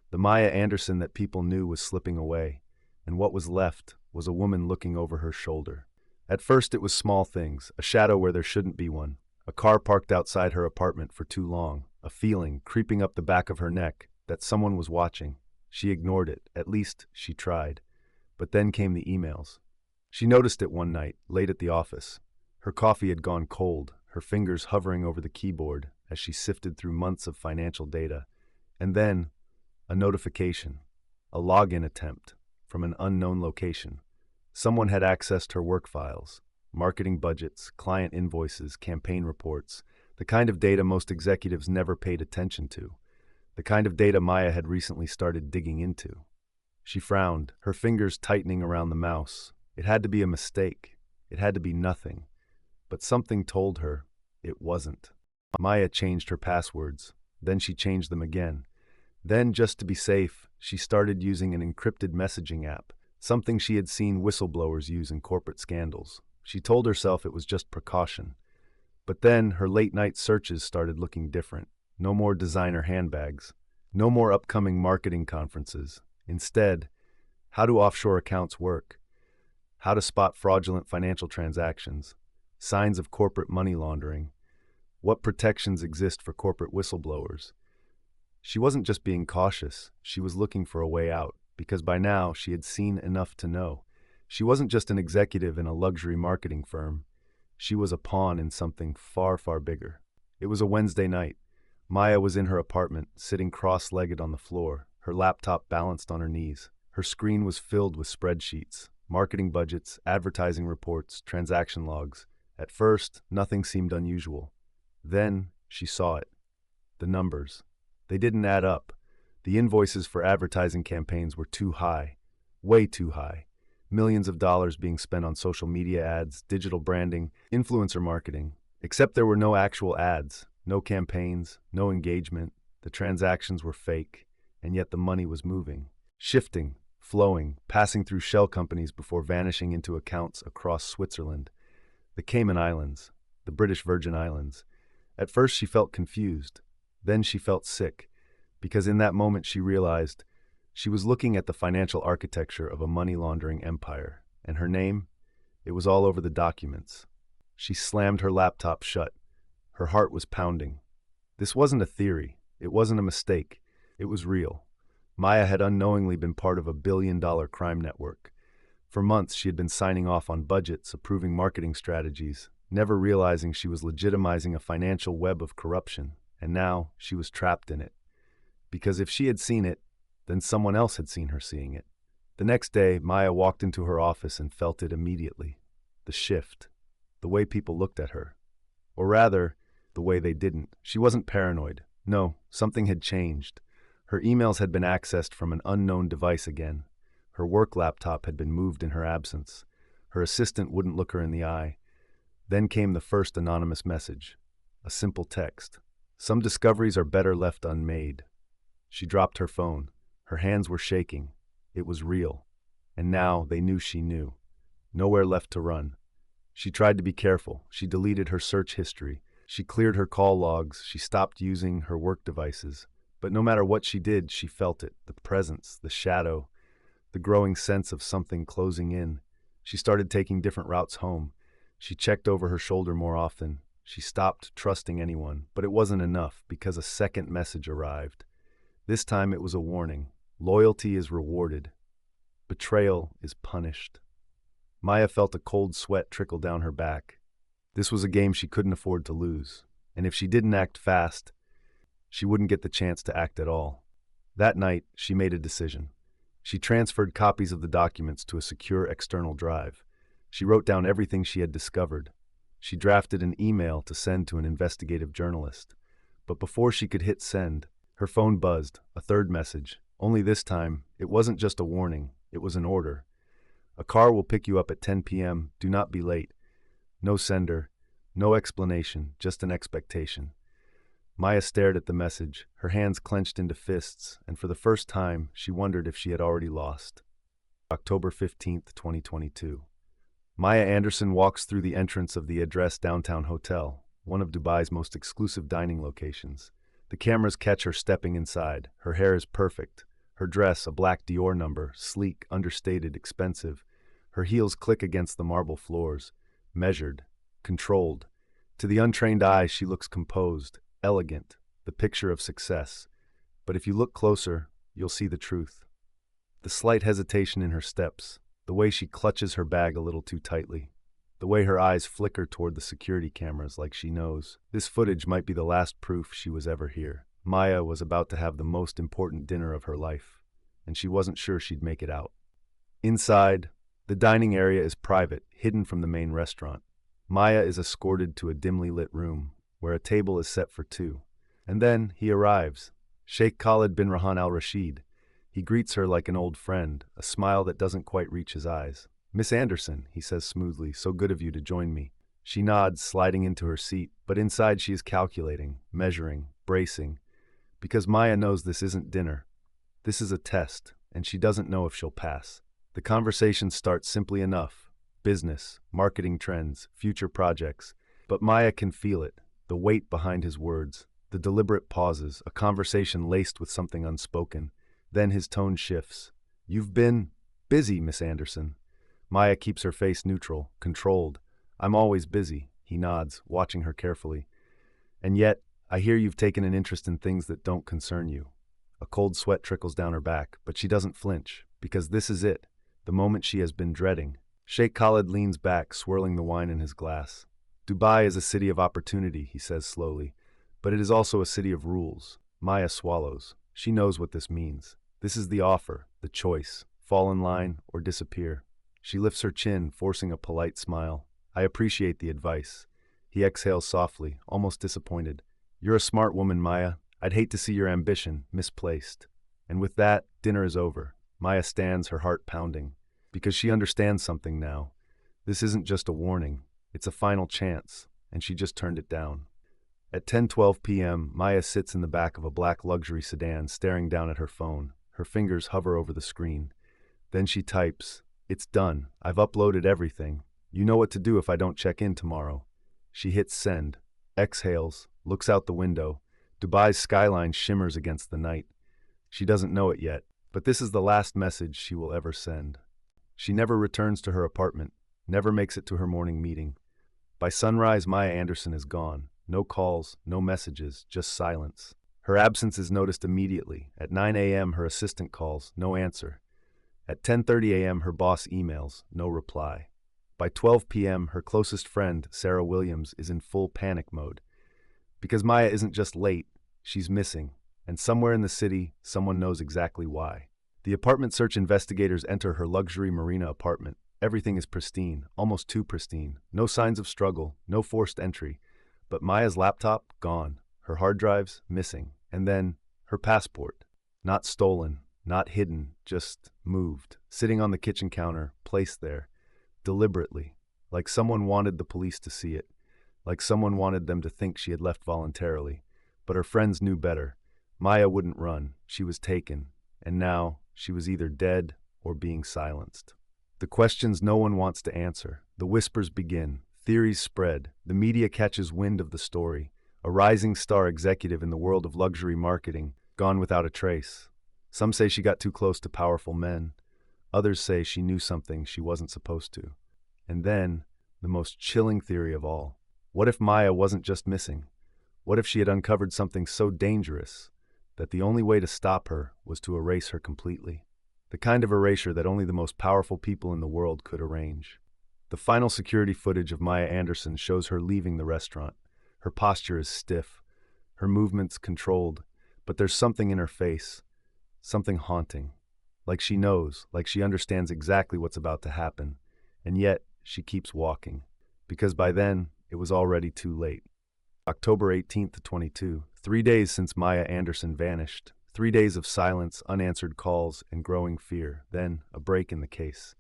The Maya Anderson that people knew was slipping away, and what was left was a woman looking over her shoulder. At first it was small things, a shadow where there shouldn't be one, a car parked outside her apartment for too long, a feeling creeping up the back of her neck that someone was watching. She ignored it, at least she tried. But then came the emails. She noticed it one night, late at the office. Her coffee had gone cold, her fingers hovering over the keyboard as she sifted through months of financial data. And then, a notification, a login attempt from an unknown location. Someone had accessed her work files, marketing budgets, client invoices, campaign reports, the kind of data most executives never paid attention to, the kind of data Maya had recently started digging into. She frowned, her fingers tightening around the mouse. It had to be a mistake. It had to be nothing. But something told her it wasn't. Maya changed her passwords. Then she changed them again. Then, just to be safe, she started using an encrypted messaging app, something she had seen whistleblowers use in corporate scandals. She told herself it was just precaution. But then her late-night searches started looking different. No more designer handbags. No more upcoming marketing conferences. Instead, how do offshore accounts work? How to spot fraudulent financial transactions? Signs of corporate money laundering? What protections exist for corporate whistleblowers? She wasn't just being cautious, she was looking for a way out, because by now she had seen enough to know. She wasn't just an executive in a luxury marketing firm. She was a pawn in something far, far bigger. It was a Wednesday night. Maya was in her apartment, sitting cross-legged on the floor, her laptop balanced on her knees. Her screen was filled with spreadsheets, marketing budgets, advertising reports, transaction logs. At first, nothing seemed unusual. Then, she saw it. the numbers. They didn't add up. The invoices for advertising campaigns were too high, way too high. Millions of dollars being spent on social media ads, digital branding, influencer marketing. Except there were no actual ads, no campaigns, no engagement. The transactions were fake, and yet the money was moving, shifting, flowing, passing through shell companies before vanishing into accounts across Switzerland, the Cayman Islands, the British Virgin Islands. At first she felt confused. Then she felt sick, because in that moment she realized she was looking at the financial architecture of a money laundering empire, and her name, it was all over the documents. She slammed her laptop shut. Her heart was pounding. This wasn't a theory. It wasn't a mistake. It was real. Maya had unknowingly been part of a billion-dollar crime network. For months, she had been signing off on budgets, approving marketing strategies, never realizing she was legitimizing a financial web of corruption, and now she was trapped in it. Because if she had seen it, then someone else had seen her seeing it. The next day, Maya walked into her office and felt it immediately. The shift. The way people looked at her. Or rather, the way they didn't. She wasn't paranoid. No, something had changed. Her emails had been accessed from an unknown device again. Her work laptop had been moved in her absence. Her assistant wouldn't look her in the eye. Then came the first anonymous message. A simple text. Some discoveries are better left unmade. She dropped her phone. Her hands were shaking. It was real. And now they knew she knew. Nowhere left to run. She tried to be careful. She deleted her search history. She cleared her call logs. She stopped using her work devices. But no matter what she did, she felt it. The presence, the shadow, the growing sense of something closing in. She started taking different routes home. She checked over her shoulder more often. She stopped trusting anyone. But it wasn't enough, because a second message arrived. This time it was a warning. Loyalty is rewarded. Betrayal is punished. Maya felt a cold sweat trickle down her back. This was a game she couldn't afford to lose. And if she didn't act fast, she wouldn't get the chance to act at all. That night, she made a decision. She transferred copies of the documents to a secure external drive. She wrote down everything she had discovered. She drafted an email to send to an investigative journalist. But before she could hit send, her phone buzzed, a third message. Only this time, it wasn't just a warning, it was an order. A car will pick you up at 10 p.m. Do not be late. No sender, no explanation, just an expectation. Maya stared at the message, her hands clenched into fists, and for the first time, she wondered if she had already lost. October 15th, 2022. Maya Anderson walks through the entrance of the Address Downtown Hotel, one of Dubai's most exclusive dining locations. The cameras catch her stepping inside. Her hair is perfect. Her dress, a black Dior number, sleek, understated, expensive. Her heels click against the marble floors. Measured, controlled. To the untrained eye, she looks composed, elegant, the picture of success. But if you look closer, you'll see the truth. The slight hesitation in her steps, the way she clutches her bag a little too tightly, the way her eyes flicker toward the security cameras like she knows. This footage might be the last proof she was ever here. Maya was about to have the most important dinner of her life, and she wasn't sure she'd make it out. Inside, the dining area is private, hidden from the main restaurant. Maya is escorted to a dimly lit room, where a table is set for two. And then he arrives, Sheikh Khalid bin Rahan al-Rashid. He greets her like an old friend, a smile that doesn't quite reach his eyes. "Miss Anderson," he says smoothly, "so good of you to join me." She nods, sliding into her seat, but inside she is calculating, measuring, bracing, because Maya knows this isn't dinner. This is a test, and she doesn't know if she'll pass. The conversation starts simply enough. Business, marketing trends, future projects. But Maya can feel it, the weight behind his words, the deliberate pauses, a conversation laced with something unspoken. Then his tone shifts. "You've been busy, Miss Anderson." Maya keeps her face neutral, controlled. "I'm always busy," he nods, watching her carefully. "And yet, I hear you've taken an interest in things that don't concern you." A cold sweat trickles down her back, but she doesn't flinch, because this is it, the moment she has been dreading. Sheikh Khalid leans back, swirling the wine in his glass. "Dubai is a city of opportunity," he says slowly, "but it is also a city of rules." Maya swallows. She knows what this means. This is the offer, the choice. Fall in line or disappear. She lifts her chin, forcing a polite smile. "I appreciate the advice." He exhales softly, almost disappointed. "You're a smart woman, Maya. I'd hate to see your ambition misplaced. And with that, dinner is over. Maya stands, her heart pounding, because she understands something now. This isn't just a warning, it's a final chance, and she just turned it down. At 10:12 p.m., Maya sits in the back of a black luxury sedan staring down at her phone. Her fingers hover over the screen. Then she types, "It's done. I've uploaded everything. You know what to do if I don't check in tomorrow." She hits send, exhales, looks out the window. Dubai's skyline shimmers against the night. She doesn't know it yet, but this is the last message she will ever send. She never returns to her apartment, never makes it to her morning meeting. By sunrise, Maya Anderson is gone. No calls, no messages, just silence. Her absence is noticed immediately. At 9 a.m., her assistant calls, no answer. At 10:30 a.m., her boss emails, no reply. By 12 p.m., her closest friend, Sarah Williams, is in full panic mode. Because Maya isn't just late, she's missing, and somewhere in the city, someone knows exactly why. The apartment search investigators enter her luxury marina apartment. Everything is pristine, almost too pristine. No signs of struggle, no forced entry. But Maya's laptop, gone. Her hard drives, missing. And then, her passport. Not stolen, not hidden, just moved. Sitting on the kitchen counter, placed there. Deliberately. Like someone wanted the police to see it. Like someone wanted them to think she had left voluntarily. But her friends knew better. Maya wouldn't run. She was taken. And now, she was either dead or being silenced. The questions no one wants to answer. The whispers begin. Theories spread. The media catches wind of the story. A rising star executive in the world of luxury marketing, gone without a trace. Some say she got too close to powerful men. Others say she knew something she wasn't supposed to. And then, the most chilling theory of all. What if Maya wasn't just missing? What if she had uncovered something so dangerous that the only way to stop her was to erase her completely? The kind of erasure that only the most powerful people in the world could arrange. The final security footage of Maya Anderson shows her leaving the restaurant. Her posture is stiff, her movements controlled, but there's something in her face, something haunting. Like she knows, like she understands exactly what's about to happen, and yet she keeps walking. Because by then, it was already too late. October 18th to 22, 3 days since Maya Anderson vanished. 3 days of silence, unanswered calls, and growing fear. Then, a break in the case.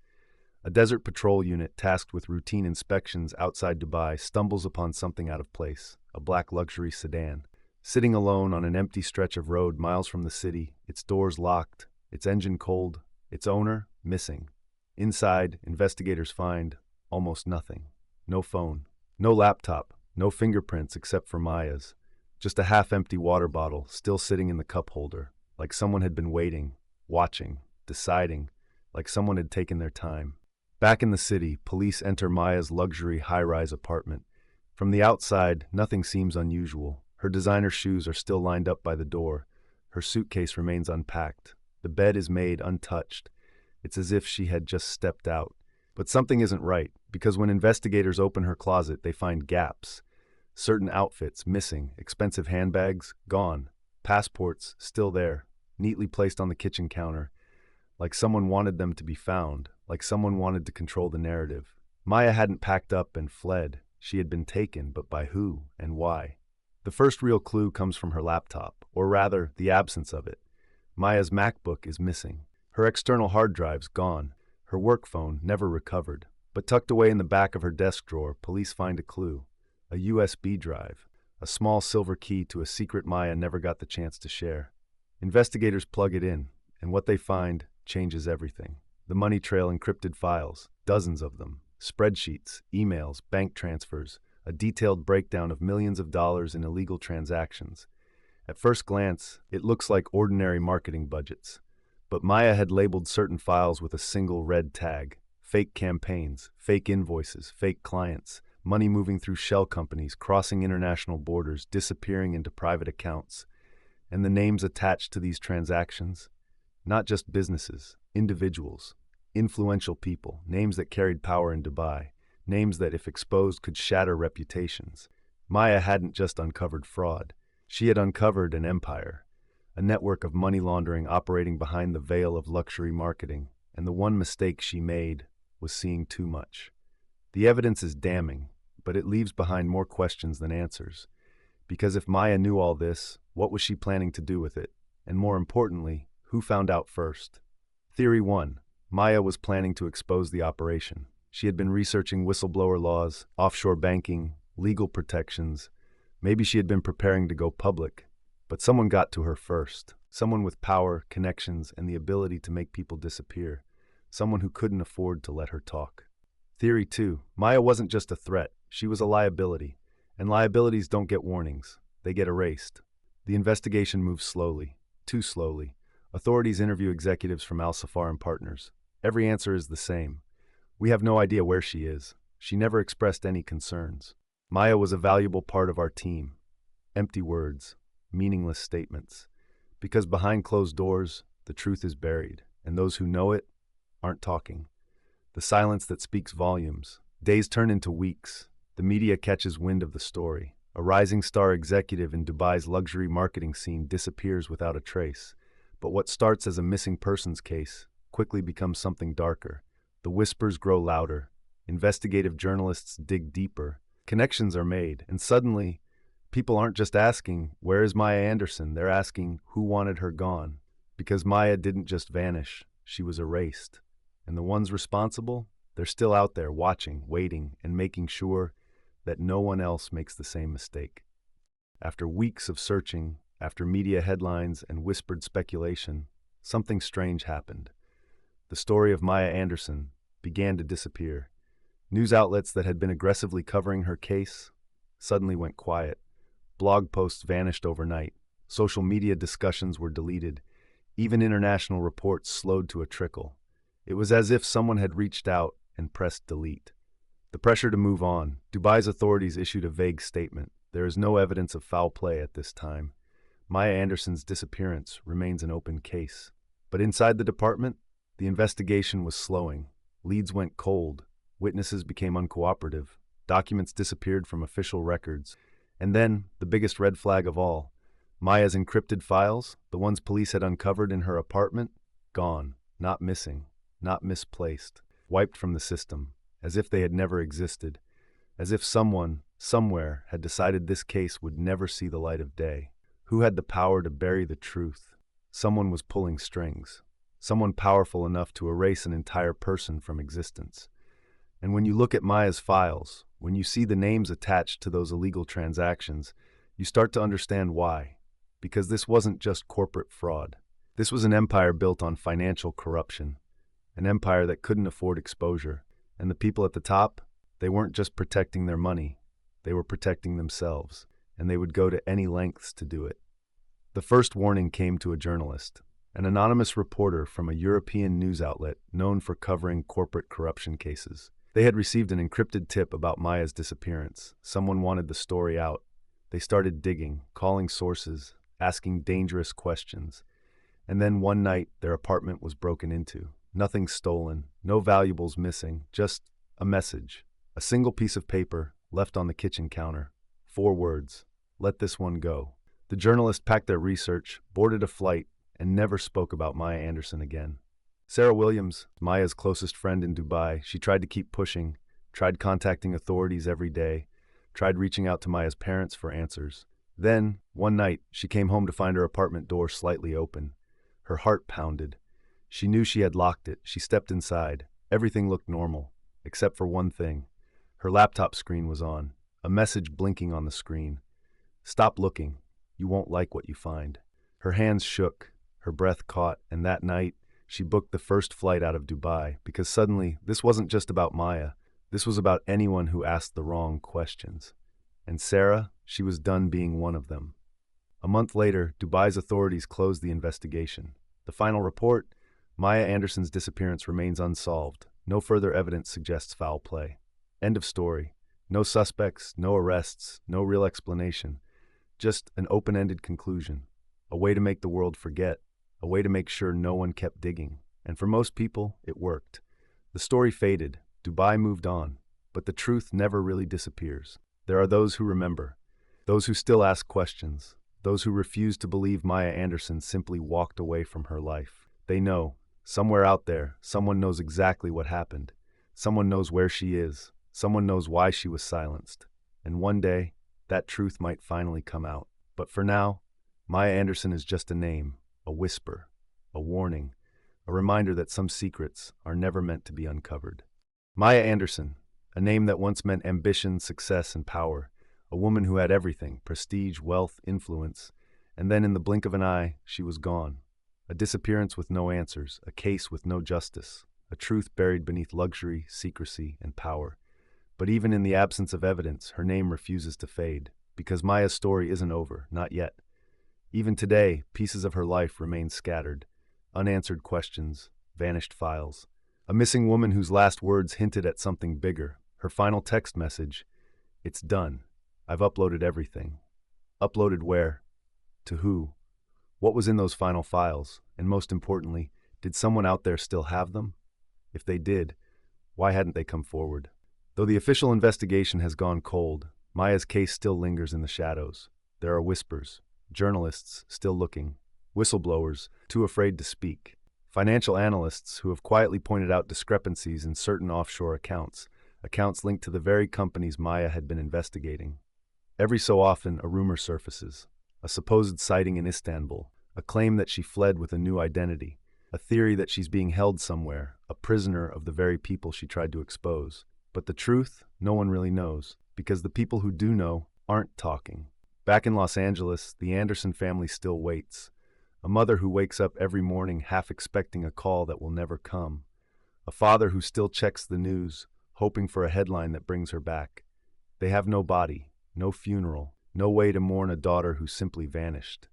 A desert patrol unit tasked with routine inspections outside Dubai stumbles upon something out of place, a black luxury sedan. Sitting alone on an empty stretch of road miles from the city, its doors locked, its engine cold, its owner missing. Inside, investigators find almost nothing. No phone, no laptop, no fingerprints except for Maya's. Just a half-empty water bottle still sitting in the cup holder, like someone had been waiting, watching, deciding, like someone had taken their time. Back in the city, police enter Maya's luxury high-rise apartment. From the outside, nothing seems unusual. Her designer shoes are still lined up by the door. Her suitcase remains unpacked. The bed is made untouched. It's as if she had just stepped out. But something isn't right, because when investigators open her closet, they find gaps. Certain outfits missing, expensive handbags gone, passports still there, neatly placed on the kitchen counter, like someone wanted them to be found, like someone wanted to control the narrative. Maya hadn't packed up and fled. She had been taken, but by who and why? The first real clue comes from her laptop, or rather, the absence of it. Maya's MacBook is missing. Her external hard drive's gone. Her work phone never recovered. But tucked away in the back of her desk drawer, police find a clue. A USB drive. A small silver key to a secret Maya never got the chance to share. Investigators plug it in, and what they find changes everything. The money trail encrypted files, dozens of them, spreadsheets, emails, bank transfers, a detailed breakdown of millions of dollars in illegal transactions. At first glance, it looks like ordinary marketing budgets. But Maya had labeled certain files with a single red tag. Fake campaigns, fake invoices, fake clients, money moving through shell companies, crossing international borders, disappearing into private accounts. And the names attached to these transactions? Not just businesses, individuals, influential people, names that carried power in Dubai, names that, if exposed, could shatter reputations. Maya hadn't just uncovered fraud. She had uncovered an empire, a network of money laundering operating behind the veil of luxury marketing, and the one mistake she made was seeing too much. The evidence is damning, but it leaves behind more questions than answers. Because if Maya knew all this, What was she planning to do with it? And more importantly, who found out first? Theory 1. Maya was planning to expose the operation. She had been researching whistleblower laws, offshore banking, legal protections. Maybe she had been preparing to go public. But someone got to her first. Someone with power, connections, and the ability to make people disappear. Someone who couldn't afford to let her talk. Theory 2. Maya wasn't just a threat. She was a liability. And liabilities don't get warnings. They get erased. The investigation moves slowly. Too slowly. Authorities interview executives from Al-Safar and partners. Every answer is the same. We have no idea where she is. She never expressed any concerns. Maya was a valuable part of our team. Empty words. Meaningless statements. Because behind closed doors, the truth is buried, and those who know it aren't talking. The silence that speaks volumes. Days turn into weeks. The media catches wind of the story. A rising star executive in Dubai's luxury marketing scene disappears without a trace. But what starts as a missing persons case quickly becomes something darker. The whispers grow louder. Investigative journalists dig deeper. Connections are made, and suddenly, people aren't just asking, "Where is Maya Anderson?" They're asking, "Who wanted her gone?" Because Maya didn't just vanish, she was erased. And the ones responsible, they're still out there watching, waiting, and making sure that no one else makes the same mistake. After weeks of searching, after media headlines and whispered speculation, something strange happened. The story of Maya Anderson began to disappear. News outlets that had been aggressively covering her case suddenly went quiet. Blog posts vanished overnight. Social media discussions were deleted. Even international reports slowed to a trickle. It was as if someone had reached out and pressed delete. The pressure to move on. Dubai's authorities issued a vague statement. There is no evidence of foul play at this time. Maya Anderson's disappearance remains an open case. But inside the department, the investigation was slowing. Leads went cold. Witnesses became uncooperative. Documents disappeared from official records. And then, the biggest red flag of all, Maya's encrypted files, the ones police had uncovered in her apartment, gone, not missing, not misplaced, wiped from the system, as if they had never existed, as if someone, somewhere, had decided this case would never see the light of day. Who had the power to bury the truth? Someone was pulling strings. Someone powerful enough to erase an entire person from existence. And when you look at Maya's files, when you see the names attached to those illegal transactions, you start to understand why. Because this wasn't just corporate fraud. This was an empire built on financial corruption. An empire that couldn't afford exposure. And the people at the top, they weren't just protecting their money. They were protecting themselves. And they would go to any lengths to do it. The first warning came to a journalist, an anonymous reporter from a European news outlet known for covering corporate corruption cases. They had received an encrypted tip about Maya's disappearance. Someone wanted the story out. They started digging, calling sources, asking dangerous questions. And then one night, their apartment was broken into. Nothing stolen, no valuables missing, just a message. A single piece of paper left on the kitchen counter. 4 words, "Let this one go." The journalist packed their research, boarded a flight, and never spoke about Maya Anderson again. Sarah Williams, Maya's closest friend in Dubai, she tried to keep pushing, tried contacting authorities every day, tried reaching out to Maya's parents for answers. Then, one night, she came home to find her apartment door slightly open. Her heart pounded. She knew she had locked it. She stepped inside. Everything looked normal, except for one thing. Her laptop screen was on, a message blinking on the screen. "Stop looking. You won't like what you find." Her hands shook, her breath caught, and that night, she booked the first flight out of Dubai, because suddenly, this wasn't just about Maya. This was about anyone who asked the wrong questions. And Sarah, she was done being one of them. A month later, Dubai's authorities closed the investigation. The final report, Maya Anderson's disappearance remains unsolved. No further evidence suggests foul play. End of story. No suspects, no arrests, no real explanation. Just an open-ended conclusion. A way to make the world forget. A way to make sure no one kept digging. And for most people, it worked. The story faded. Dubai moved on. But the truth never really disappears. There are those who remember. Those who still ask questions. Those who refuse to believe Maya Anderson simply walked away from her life. They know. Somewhere out there, someone knows exactly what happened. Someone knows where she is. Someone knows why she was silenced. And one day, that truth might finally come out. But for now, Maya Anderson is just a name, a whisper, a warning, a reminder that some secrets are never meant to be uncovered. Maya Anderson, a name that once meant ambition, success, and power, a woman who had everything, prestige, wealth, influence, and then in the blink of an eye, she was gone. A disappearance with no answers, a case with no justice, a truth buried beneath luxury, secrecy, and power. But even in the absence of evidence, her name refuses to fade, because Maya's story isn't over, not yet. Even today, pieces of her life remain scattered, unanswered questions, vanished files. A missing woman whose last words hinted at something bigger. Her final text message, "It's done. I've uploaded everything." Uploaded where? To who? What was in those final files? And most importantly, did someone out there still have them? If they did, why hadn't they come forward? Though the official investigation has gone cold, Maya's case still lingers in the shadows. There are whispers, journalists still looking, whistleblowers too afraid to speak, financial analysts who have quietly pointed out discrepancies in certain offshore accounts linked to the very companies Maya had been investigating. Every so often, a rumor surfaces, a supposed sighting in Istanbul, a claim that she fled with a new identity, a theory that she's being held somewhere, a prisoner of the very people she tried to expose. But the truth, no one really knows, because the people who do know aren't talking. Back in Los Angeles, the Anderson family still waits. A mother who wakes up every morning half expecting a call that will never come. A father who still checks the news, hoping for a headline that brings her back. They have no body, no funeral, no way to mourn a daughter who simply vanished.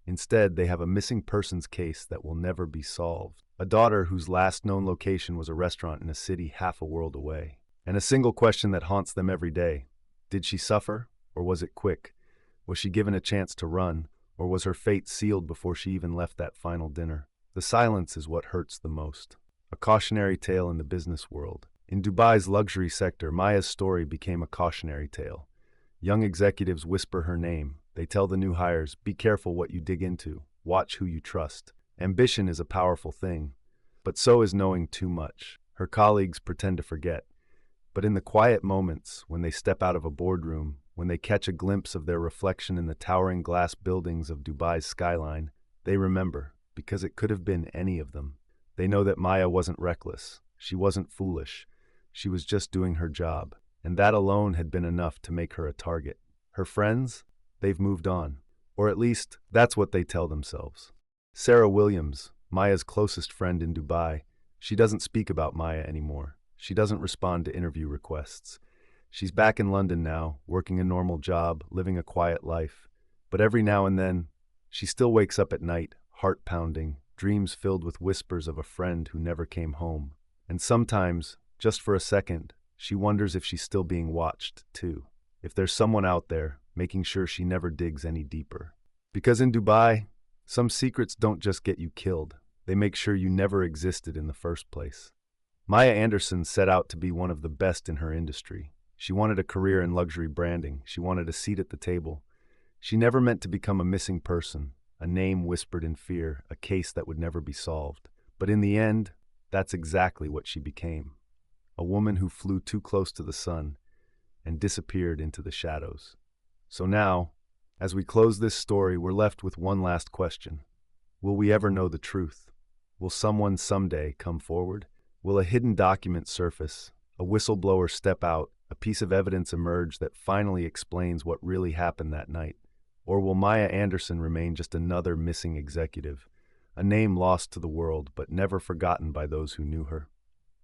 Instead, they have a missing persons case that will never be solved. A daughter whose last known location was a restaurant in a city half a world away. And a single question that haunts them every day. Did she suffer, or was it quick? Was she given a chance to run, or was her fate sealed before she even left that final dinner? The silence is what hurts the most. A cautionary tale in the business world. In Dubai's luxury sector, Maya's story became a cautionary tale. Young executives whisper her name. They tell the new hires, be careful what you dig into. Watch who you trust. Ambition is a powerful thing, but so is knowing too much. Her colleagues pretend to forget. But in the quiet moments, when they step out of a boardroom, when they catch a glimpse of their reflection in the towering glass buildings of Dubai's skyline, they remember, because it could have been any of them. They know that Maya wasn't reckless. She wasn't foolish. She was just doing her job. And that alone had been enough to make her a target. Her friends? They've moved on. Or at least, that's what they tell themselves. Sarah Williams, Maya's closest friend in Dubai, she doesn't speak about Maya anymore. She doesn't respond to interview requests. She's back in London now, working a normal job, living a quiet life. But every now and then, she still wakes up at night, heart pounding, dreams filled with whispers of a friend who never came home. And sometimes, just for a second, she wonders if she's still being watched, too. If there's someone out there, making sure she never digs any deeper. Because in Dubai, some secrets don't just get you killed. They make sure you never existed in the first place. Maya Anderson set out to be one of the best in her industry. She wanted a career in luxury branding. She wanted a seat at the table. She never meant to become a missing person, a name whispered in fear, a case that would never be solved. But in the end, that's exactly what she became. A woman who flew too close to the sun and disappeared into the shadows. So now, as we close this story, we're left with one last question. Will we ever know the truth? Will someone someday come forward? Will a hidden document surface, a whistleblower step out, a piece of evidence emerge that finally explains what really happened that night? Or will Maya Anderson remain just another missing executive, a name lost to the world but never forgotten by those who knew her?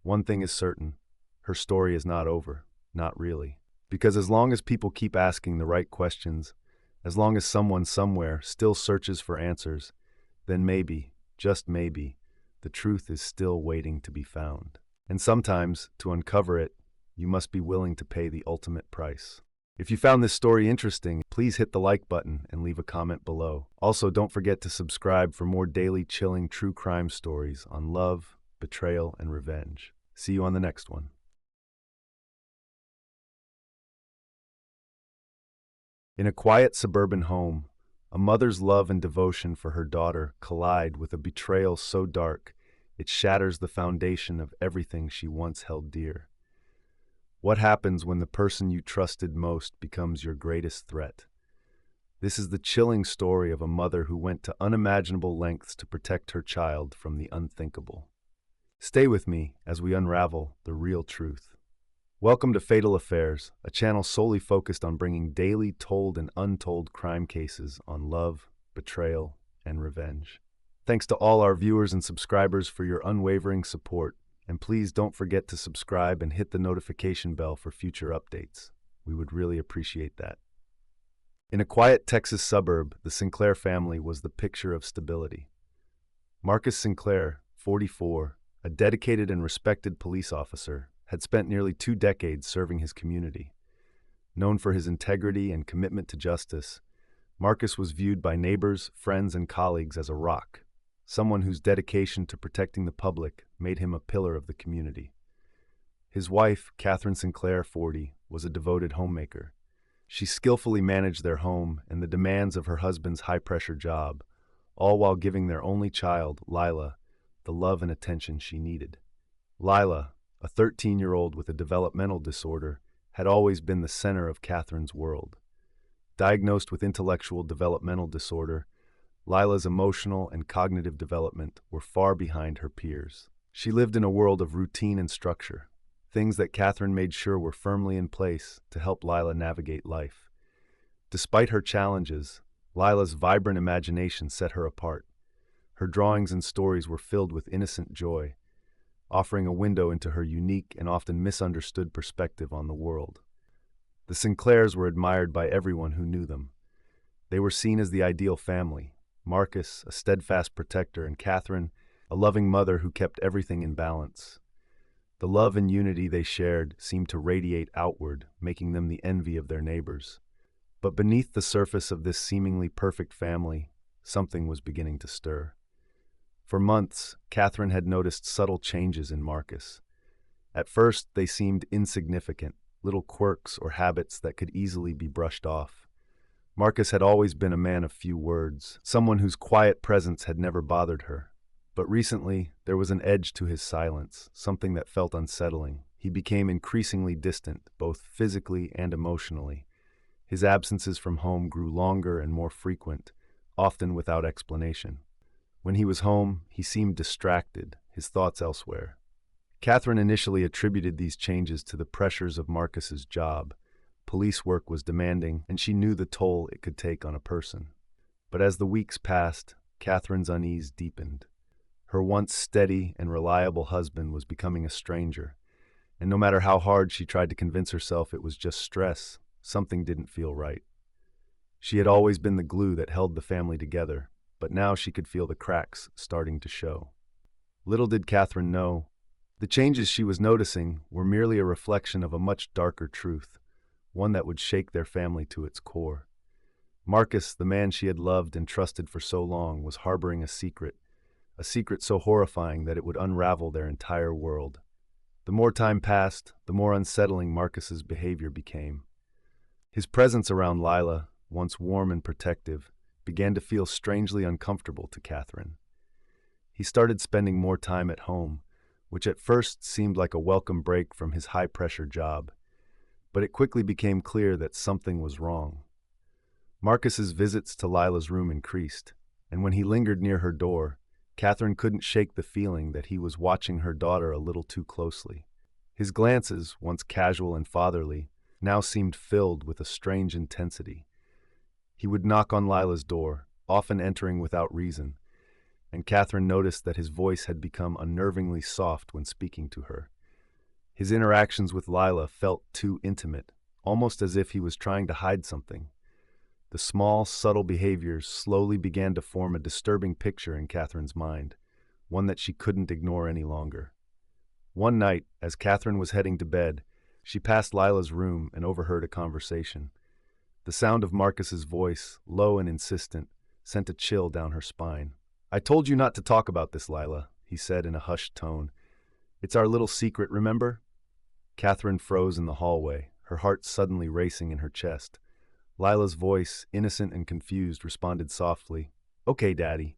One thing is certain, her story is not over, not really. Because as long as people keep asking the right questions, as long as someone somewhere still searches for answers, then maybe, just maybe, the truth is still waiting to be found. And sometimes, to uncover it, you must be willing to pay the ultimate price. If you found this story interesting, please hit the like button and leave a comment below. Also, don't forget to subscribe for more daily chilling true crime stories on love, betrayal, and revenge. See you on the next one. In a quiet suburban home, a mother's love and devotion for her daughter collide with a betrayal so dark it shatters the foundation of everything she once held dear. What happens when the person you trusted most becomes your greatest threat? This is the chilling story of a mother who went to unimaginable lengths to protect her child from the unthinkable. Stay with me as we unravel the real truth. Welcome to Fatal Affairs, a channel solely focused on bringing daily told and untold crime cases on love, betrayal, and revenge. Thanks to all our viewers and subscribers for your unwavering support, and please don't forget to subscribe and hit the notification bell for future updates. We would really appreciate that. In a quiet Texas suburb, the Sinclair family was the picture of stability. Marcus Sinclair, 44, a dedicated and respected police officer, had spent nearly 2 decades serving his community. Known for his integrity and commitment to justice, Marcus was viewed by neighbors, friends, and colleagues as a rock, someone whose dedication to protecting the public made him a pillar of the community. His wife, Catherine Sinclair, 40, was a devoted homemaker. She skillfully managed their home and the demands of her husband's high-pressure job, all while giving their only child, Lila, the love and attention she needed. Lila, a 13-year-old with a developmental disorder, had always been the center of Catherine's world. Diagnosed with intellectual developmental disorder, Lila's emotional and cognitive development were far behind her peers. She lived in a world of routine and structure, things that Catherine made sure were firmly in place to help Lila navigate life. Despite her challenges, Lila's vibrant imagination set her apart. Her drawings and stories were filled with innocent joy, offering a window into her unique and often misunderstood perspective on the world. The Sinclairs were admired by everyone who knew them. They were seen as the ideal family, Marcus, a steadfast protector, and Catherine, a loving mother who kept everything in balance. The love and unity they shared seemed to radiate outward, making them the envy of their neighbors. But beneath the surface of this seemingly perfect family, something was beginning to stir. For months, Catherine had noticed subtle changes in Marcus. At first, they seemed insignificant, little quirks or habits that could easily be brushed off. Marcus had always been a man of few words, someone whose quiet presence had never bothered her. But recently, there was an edge to his silence, something that felt unsettling. He became increasingly distant, both physically and emotionally. His absences from home grew longer and more frequent, often without explanation. When he was home, he seemed distracted, his thoughts elsewhere. Catherine initially attributed these changes to the pressures of Marcus's job. Police work was demanding, and she knew the toll it could take on a person. But as the weeks passed, Catherine's unease deepened. Her once steady and reliable husband was becoming a stranger, and no matter how hard she tried to convince herself it was just stress, something didn't feel right. She had always been the glue that held the family together, but now she could feel the cracks starting to show. Little did Catherine know, the changes she was noticing were merely a reflection of a much darker truth, one that would shake their family to its core. Marcus, the man she had loved and trusted for so long, was harboring a secret so horrifying that it would unravel their entire world. The more time passed, the more unsettling Marcus's behavior became. His presence around Lila, once warm and protective, began to feel strangely uncomfortable to Catherine. He started spending more time at home, which at first seemed like a welcome break from his high-pressure job. But it quickly became clear that something was wrong. Marcus's visits to Lila's room increased, and when he lingered near her door, Catherine couldn't shake the feeling that he was watching her daughter a little too closely. His glances, once casual and fatherly, now seemed filled with a strange intensity. He would knock on Lila's door, often entering without reason, and Catherine noticed that his voice had become unnervingly soft when speaking to her. His interactions with Lila felt too intimate, almost as if he was trying to hide something. The small, subtle behaviors slowly began to form a disturbing picture in Catherine's mind, one that she couldn't ignore any longer. One night, as Catherine was heading to bed, she passed Lila's room and overheard a conversation. The sound of Marcus's voice, low and insistent, sent a chill down her spine. "I told you not to talk about this, Lila," he said in a hushed tone. "It's our little secret, remember?" Catherine froze in the hallway, her heart suddenly racing in her chest. Lila's voice, innocent and confused, responded softly, "Okay, Daddy."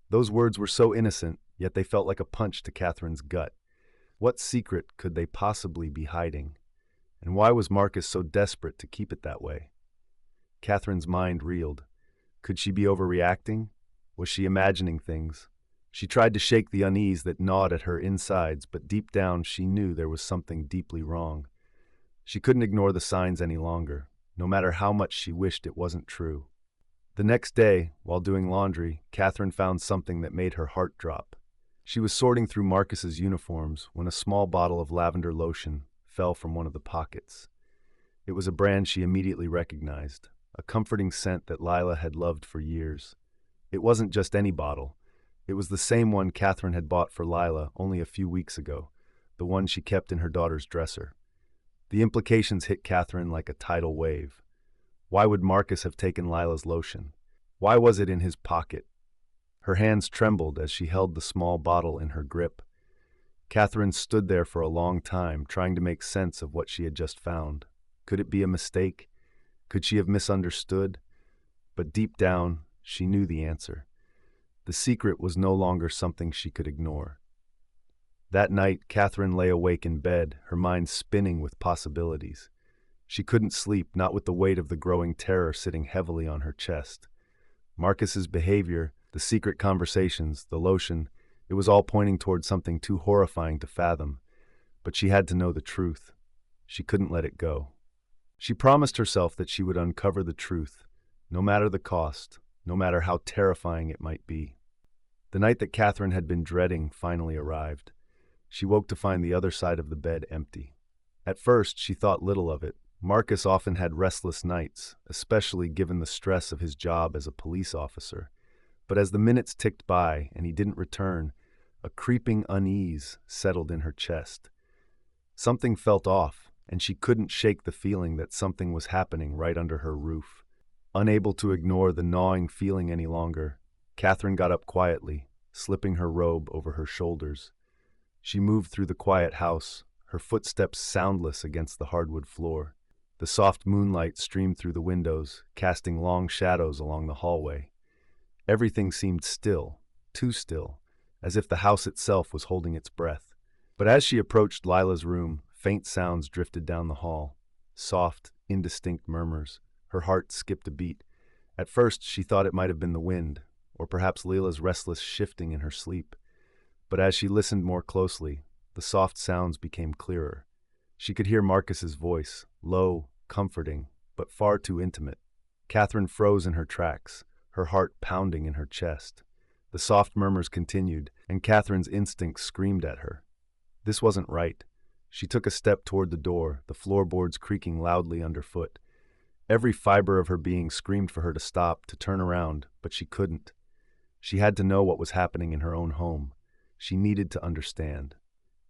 Those words were so innocent, yet they felt like a punch to Catherine's gut. What secret could they possibly be hiding? And why was Marcus so desperate to keep it that way? Catherine's mind reeled. Could she be overreacting? Was she imagining things? She tried to shake the unease that gnawed at her insides, but deep down she knew there was something deeply wrong. She couldn't ignore the signs any longer, no matter how much she wished it wasn't true. The next day, while doing laundry, Catherine found something that made her heart drop. She was sorting through Marcus's uniforms when a small bottle of lavender lotion fell from one of the pockets. It was a brand she immediately recognized, a comforting scent that Lila had loved for years. It wasn't just any bottle. It was the same one Catherine had bought for Lila only a few weeks ago, the one she kept in her daughter's dresser. The implications hit Catherine like a tidal wave. Why would Marcus have taken Lila's lotion? Why was it in his pocket? Her hands trembled as she held the small bottle in her grip. Catherine stood there for a long time, trying to make sense of what she had just found. Could it be a mistake? Could she have misunderstood? But deep down, she knew the answer. The secret was no longer something she could ignore. That night, Catherine lay awake in bed, her mind spinning with possibilities. She couldn't sleep, not with the weight of the growing terror sitting heavily on her chest. Marcus's behavior, the secret conversations, the lotion, it was all pointing toward something too horrifying to fathom. But she had to know the truth. She couldn't let it go. She promised herself that she would uncover the truth, no matter the cost, no matter how terrifying it might be. The night that Catherine had been dreading finally arrived. She woke to find the other side of the bed empty. At first, she thought little of it. Marcus often had restless nights, especially given the stress of his job as a police officer. But as the minutes ticked by and he didn't return, a creeping unease settled in her chest. Something felt off, and she couldn't shake the feeling that something was happening right under her roof. Unable to ignore the gnawing feeling any longer, Catherine got up quietly, slipping her robe over her shoulders. She moved through the quiet house, her footsteps soundless against the hardwood floor. The soft moonlight streamed through the windows, casting long shadows along the hallway. Everything seemed still, too still, as if the house itself was holding its breath. But as she approached Lila's room, faint sounds drifted down the hall. Soft, indistinct murmurs. Her heart skipped a beat. At first, she thought it might have been the wind, or perhaps Lila's restless shifting in her sleep. But as she listened more closely, the soft sounds became clearer. She could hear Marcus's voice, low, comforting, but far too intimate. Catherine froze in her tracks, her heart pounding in her chest. The soft murmurs continued, and Catherine's instincts screamed at her. This wasn't right. She took a step toward the door, the floorboards creaking loudly underfoot. Every fiber of her being screamed for her to stop, to turn around, but she couldn't. She had to know what was happening in her own home. She needed to understand.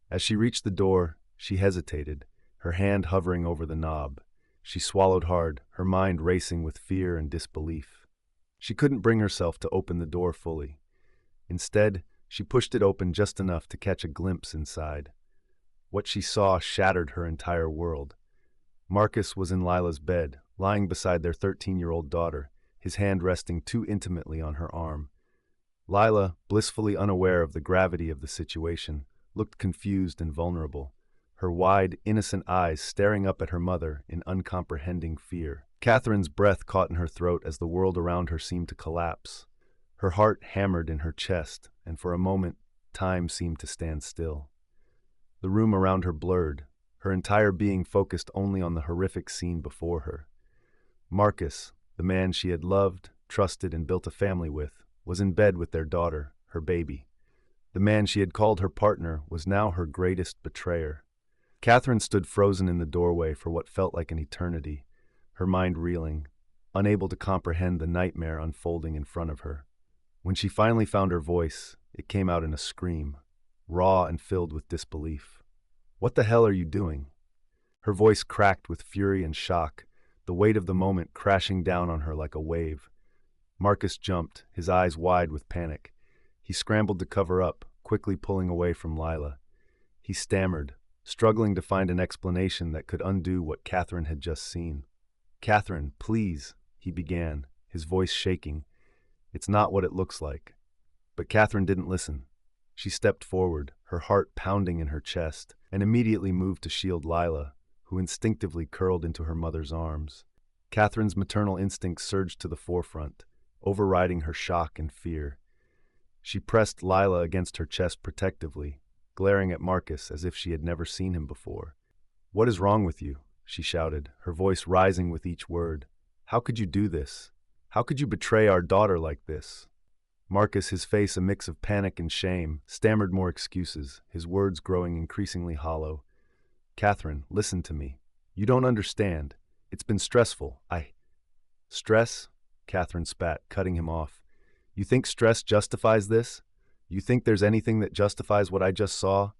As she reached the door, she hesitated, her hand hovering over the knob. She swallowed hard, her mind racing with fear and disbelief. She couldn't bring herself to open the door fully. Instead, she pushed it open just enough to catch a glimpse inside. What she saw shattered her entire world. Marcus was in Lila's bed, lying beside their 13-year-old daughter, his hand resting too intimately on her arm. Lila, blissfully unaware of the gravity of the situation, looked confused and vulnerable, her wide, innocent eyes staring up at her mother in uncomprehending fear. Catherine's breath caught in her throat as the world around her seemed to collapse. Her heart hammered in her chest, and for a moment, time seemed to stand still. The room around her blurred, her entire being focused only on the horrific scene before her. Marcus, the man she had loved, trusted, and built a family with, was in bed with their daughter, her baby. The man she had called her partner was now her greatest betrayer. Catherine stood frozen in the doorway for what felt like an eternity, her mind reeling, unable to comprehend the nightmare unfolding in front of her. When she finally found her voice, it came out in a scream, raw and filled with disbelief. "What the hell are you doing?" Her voice cracked with fury and shock, the weight of the moment crashing down on her like a wave. Marcus jumped, his eyes wide with panic. He scrambled to cover up, quickly pulling away from Lila. He stammered, struggling to find an explanation that could undo what Catherine had just seen. "Catherine, please," he began, his voice shaking. "It's not what it looks like." But Catherine didn't listen. She stepped forward, her heart pounding in her chest, and immediately moved to shield Lila, who instinctively curled into her mother's arms. Catherine's maternal instincts surged to the forefront, overriding her shock and fear. She pressed Lila against her chest protectively, glaring at Marcus as if she had never seen him before. "What is wrong with you?" she shouted, her voice rising with each word. "How could you do this? How could you betray our daughter like this?" Marcus, his face a mix of panic and shame, stammered more excuses, his words growing increasingly hollow. "Catherine, listen to me. You don't understand. It's been stressful. Stress?" Catherine spat, cutting him off. "You think stress justifies this? You think there's anything that justifies what I just saw?"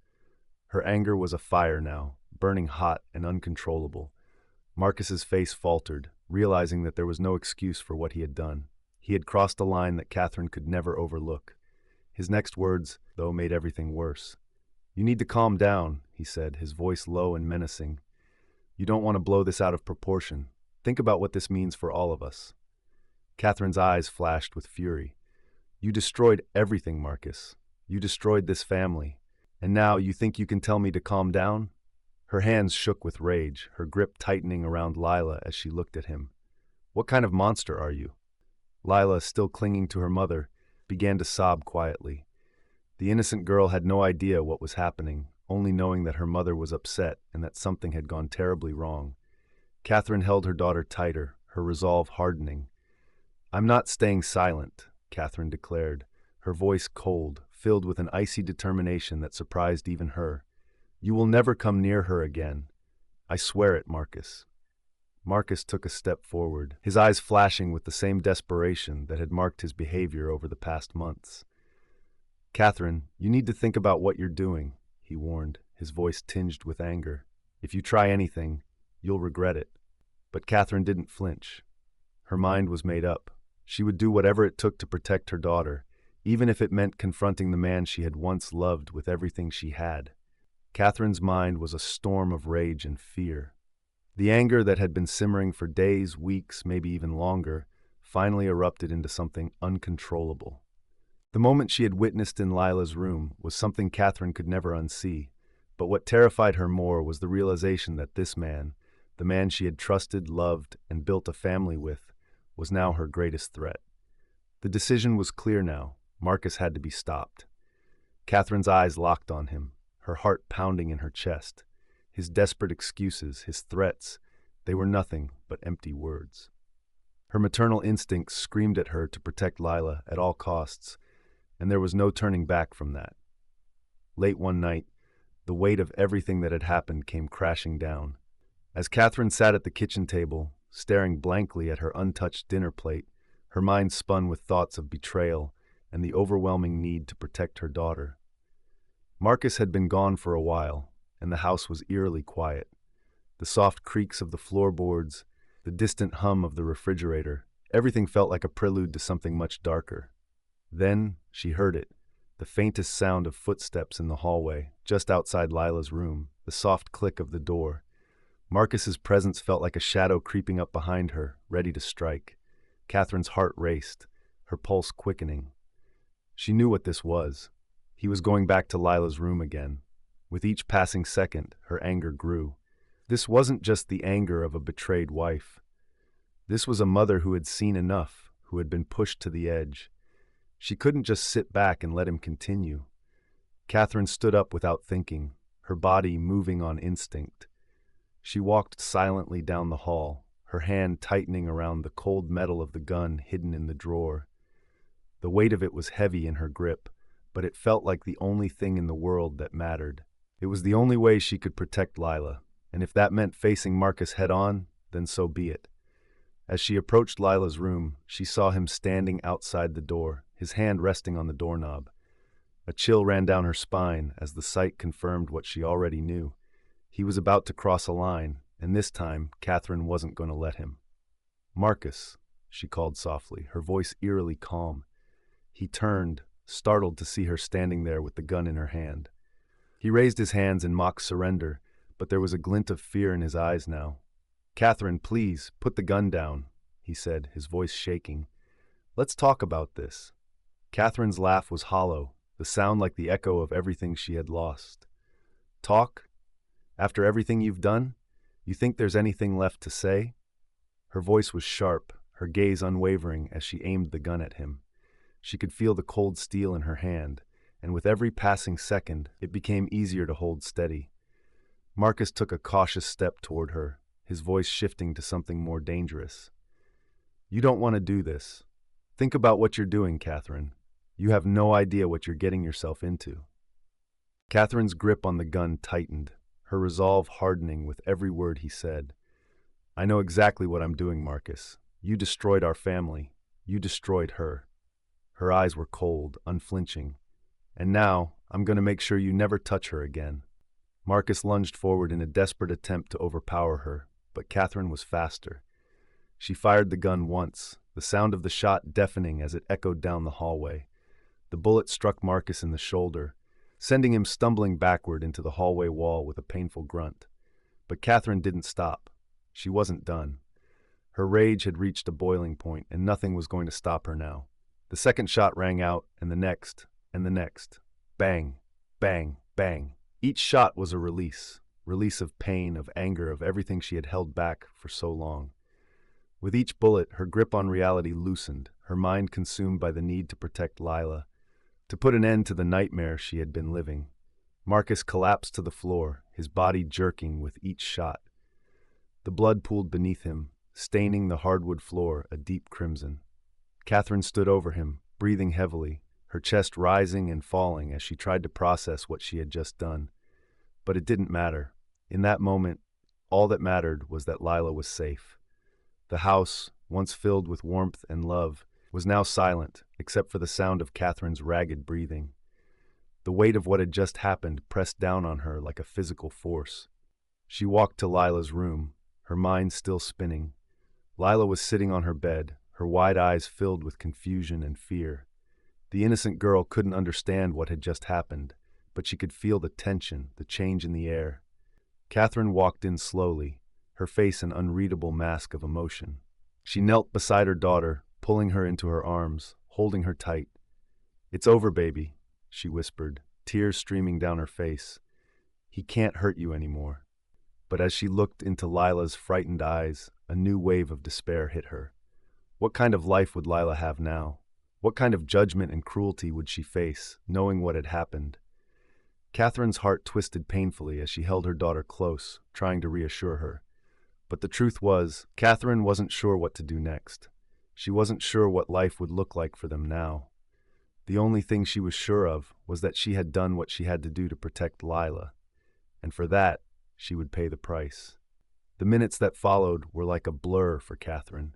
Her anger was a fire now, burning hot and uncontrollable. Marcus's face faltered, realizing that there was no excuse for what he had done. He had crossed a line that Catherine could never overlook. His next words, though, made everything worse. "You need to calm down," he said, his voice low and menacing. "You don't want to blow this out of proportion. Think about what this means for all of us." Catherine's eyes flashed with fury. "You destroyed everything, Marcus. You destroyed this family. And now you think you can tell me to calm down?" Her hands shook with rage, her grip tightening around Lila as she looked at him. "What kind of monster are you?" Lila, still clinging to her mother, began to sob quietly. The innocent girl had no idea what was happening, only knowing that her mother was upset and that something had gone terribly wrong. Catherine held her daughter tighter, her resolve hardening. "I'm not staying silent," Catherine declared, her voice cold, filled with an icy determination that surprised even her. "You will never come near her again. I swear it, Marcus." Marcus took a step forward, his eyes flashing with the same desperation that had marked his behavior over the past months. "Catherine, you need to think about what you're doing," he warned, his voice tinged with anger. "If you try anything, you'll regret it." But Catherine didn't flinch. Her mind was made up. She would do whatever it took to protect her daughter, even if it meant confronting the man she had once loved with everything she had. Catherine's mind was a storm of rage and fear. The anger that had been simmering for days, weeks, maybe even longer, finally erupted into something uncontrollable. The moment she had witnessed in Lila's room was something Catherine could never unsee, but what terrified her more was the realization that this man, the man she had trusted, loved, and built a family with, was now her greatest threat. The decision was clear now. Marcus had to be stopped. Catherine's eyes locked on him, her heart pounding in her chest. His desperate excuses, his threats, they were nothing but empty words. Her maternal instincts screamed at her to protect Lila at all costs, and there was no turning back from that. Late one night, the weight of everything that had happened came crashing down. As Catherine sat at the kitchen table, staring blankly at her untouched dinner plate, her mind spun with thoughts of betrayal and the overwhelming need to protect her daughter. Marcus had been gone for a while, and the house was eerily quiet. The soft creaks of the floorboards, the distant hum of the refrigerator, everything felt like a prelude to something much darker. Then she heard it, the faintest sound of footsteps in the hallway, just outside Lila's room, the soft click of the door. Marcus's presence felt like a shadow creeping up behind her, ready to strike. Catherine's heart raced, her pulse quickening. She knew what this was. He was going back to Lila's room again. With each passing second, her anger grew. This wasn't just the anger of a betrayed wife. This was a mother who had seen enough, who had been pushed to the edge. She couldn't just sit back and let him continue. Catherine stood up without thinking, her body moving on instinct. She walked silently down the hall, her hand tightening around the cold metal of the gun hidden in the drawer. The weight of it was heavy in her grip, but it felt like the only thing in the world that mattered. It was the only way she could protect Lila, and if that meant facing Marcus head-on, then so be it. As she approached Lila's room, she saw him standing outside the door, his hand resting on the doorknob. A chill ran down her spine as the sight confirmed what she already knew. He was about to cross a line, and this time Catherine wasn't going to let him. "Marcus," she called softly, her voice eerily calm. He turned, startled to see her standing there with the gun in her hand. He raised his hands in mock surrender, but there was a glint of fear in his eyes now. "Catherine, please, put the gun down," he said, his voice shaking. "Let's talk about this." Catherine's laugh was hollow, the sound like the echo of everything she had lost. "Talk? After everything you've done? You think there's anything left to say?" Her voice was sharp, her gaze unwavering as she aimed the gun at him. She could feel the cold steel in her hand, and with every passing second, it became easier to hold steady. Marcus took a cautious step toward her, his voice shifting to something more dangerous. "You don't want to do this. Think about what you're doing, Catherine. You have no idea what you're getting yourself into." Catherine's grip on the gun tightened, her resolve hardening with every word he said. "I know exactly what I'm doing, Marcus. You destroyed our family. You destroyed her." Her eyes were cold, unflinching. "And now, I'm going to make sure you never touch her again." Marcus lunged forward in a desperate attempt to overpower her, but Catherine was faster. She fired the gun once, the sound of the shot deafening as it echoed down the hallway. The bullet struck Marcus in the shoulder, sending him stumbling backward into the hallway wall with a painful grunt. But Catherine didn't stop. She wasn't done. Her rage had reached a boiling point, and nothing was going to stop her now. The second shot rang out, and the next, and the next. Bang, bang, bang. Each shot was a release of pain, of anger, of everything she had held back for so long. With each bullet, her grip on reality loosened, her mind consumed by the need to protect Lila, to put an end to the nightmare she had been living. Marcus collapsed to the floor, his body jerking with each shot. The blood pooled beneath him, staining the hardwood floor a deep crimson. Catherine stood over him, breathing heavily, her chest rising and falling as she tried to process what she had just done. But it didn't matter. In that moment, all that mattered was that Lila was safe. The house, once filled with warmth and love, was now silent, except for the sound of Catherine's ragged breathing. The weight of what had just happened pressed down on her like a physical force. She walked to Lila's room, her mind still spinning. Lila was sitting on her bed, her wide eyes filled with confusion and fear. The innocent girl couldn't understand what had just happened, but she could feel the tension, the change in the air. Catherine walked in slowly, her face an unreadable mask of emotion. She knelt beside her daughter, pulling her into her arms, holding her tight. "It's over, baby," she whispered, tears streaming down her face. "He can't hurt you anymore." But as she looked into Lila's frightened eyes, a new wave of despair hit her. What kind of life would Lila have now? What kind of judgment and cruelty would she face, knowing what had happened? Catherine's heart twisted painfully as she held her daughter close, trying to reassure her. But the truth was, Catherine wasn't sure what to do next. She wasn't sure what life would look like for them now. The only thing she was sure of was that she had done what she had to do to protect Lila, and for that, she would pay the price. The minutes that followed were like a blur for Catherine.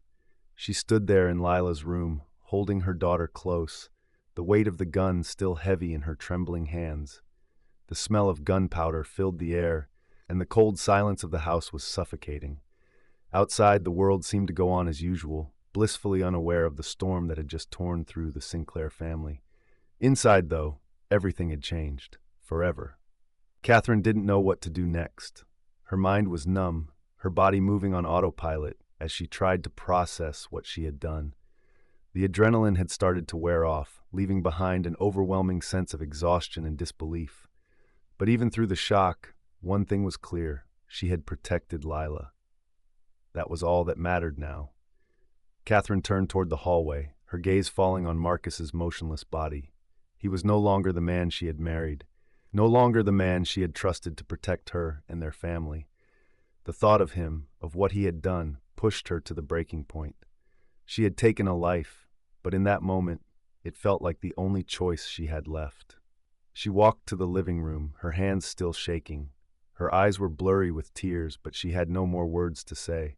She stood there in Lila's room, holding her daughter close, the weight of the gun still heavy in her trembling hands. The smell of gunpowder filled the air, and the cold silence of the house was suffocating. Outside, the world seemed to go on as usual, blissfully unaware of the storm that had just torn through the Sinclair family. Inside, though, everything had changed, forever. Catherine didn't know what to do next. Her mind was numb, her body moving on autopilot as she tried to process what she had done. The adrenaline had started to wear off, leaving behind an overwhelming sense of exhaustion and disbelief. But even through the shock, one thing was clear: she had protected Lila. That was all that mattered now. Catherine turned toward the hallway, her gaze falling on Marcus's motionless body. He was no longer the man she had married, no longer the man she had trusted to protect her and their family. The thought of him, of what he had done, pushed her to the breaking point. She had taken a life, but in that moment, it felt like the only choice she had left. She walked to the living room, her hands still shaking. Her eyes were blurry with tears, but she had no more words to say.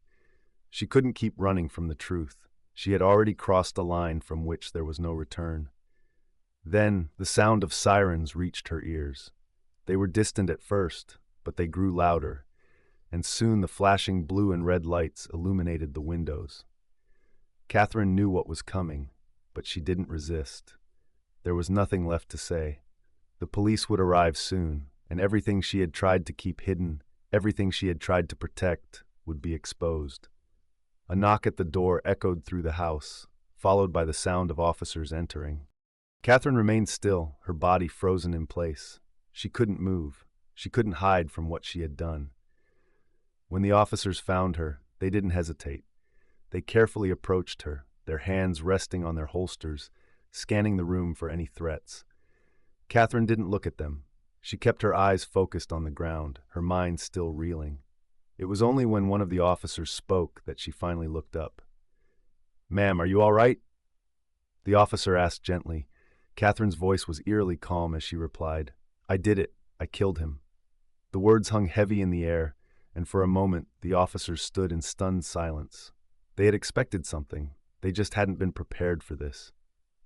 She couldn't keep running from the truth. She had already crossed a line from which there was no return. Then, the sound of sirens reached her ears. They were distant at first, but they grew louder, and soon the flashing blue and red lights illuminated the windows. Catherine knew what was coming, but she didn't resist. There was nothing left to say. The police would arrive soon, and everything she had tried to keep hidden, everything she had tried to protect, would be exposed. A knock at the door echoed through the house, followed by the sound of officers entering. Catherine remained still, her body frozen in place. She couldn't move. She couldn't hide from what she had done. When the officers found her, they didn't hesitate. They carefully approached her, their hands resting on their holsters, scanning the room for any threats. Catherine didn't look at them. She kept her eyes focused on the ground, her mind still reeling. It was only when one of the officers spoke that she finally looked up. "Ma'am, are you all right?" The officer asked gently. Catherine's voice was eerily calm as she replied, "I did it. I killed him." The words hung heavy in the air, and for a moment the officers stood in stunned silence. They had expected something. They just hadn't been prepared for this.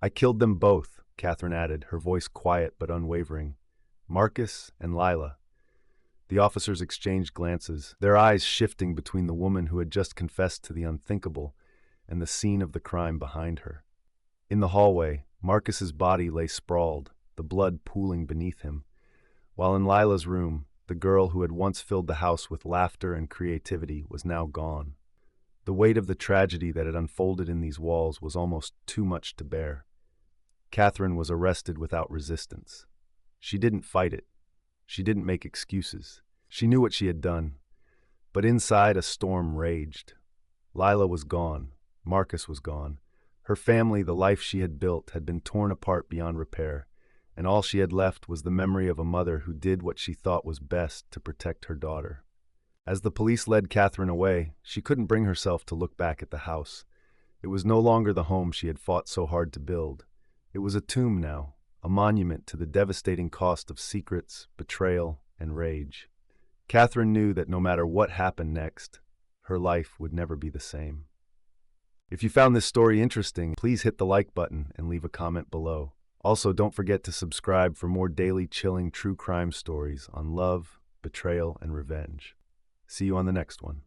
"I killed them both," Catherine added, her voice quiet but unwavering. "Marcus and Lila." The officers exchanged glances, their eyes shifting between the woman who had just confessed to the unthinkable and the scene of the crime behind her. In the hallway, Marcus's body lay sprawled, the blood pooling beneath him, while in Lila's room, the girl who had once filled the house with laughter and creativity was now gone. The weight of the tragedy that had unfolded in these walls was almost too much to bear. Catherine was arrested without resistance. She didn't fight it. She didn't make excuses. She knew what she had done. But inside, a storm raged. Lila was gone. Marcus was gone. Her family, the life she had built, had been torn apart beyond repair, and all she had left was the memory of a mother who did what she thought was best to protect her daughter. As the police led Catherine away, she couldn't bring herself to look back at the house. It was no longer the home she had fought so hard to build. It was a tomb now, a monument to the devastating cost of secrets, betrayal, and rage. Catherine knew that no matter what happened next, her life would never be the same. If you found this story interesting, please hit the like button and leave a comment below. Also, don't forget to subscribe for more daily chilling true crime stories on love, betrayal, and revenge. See you on the next one.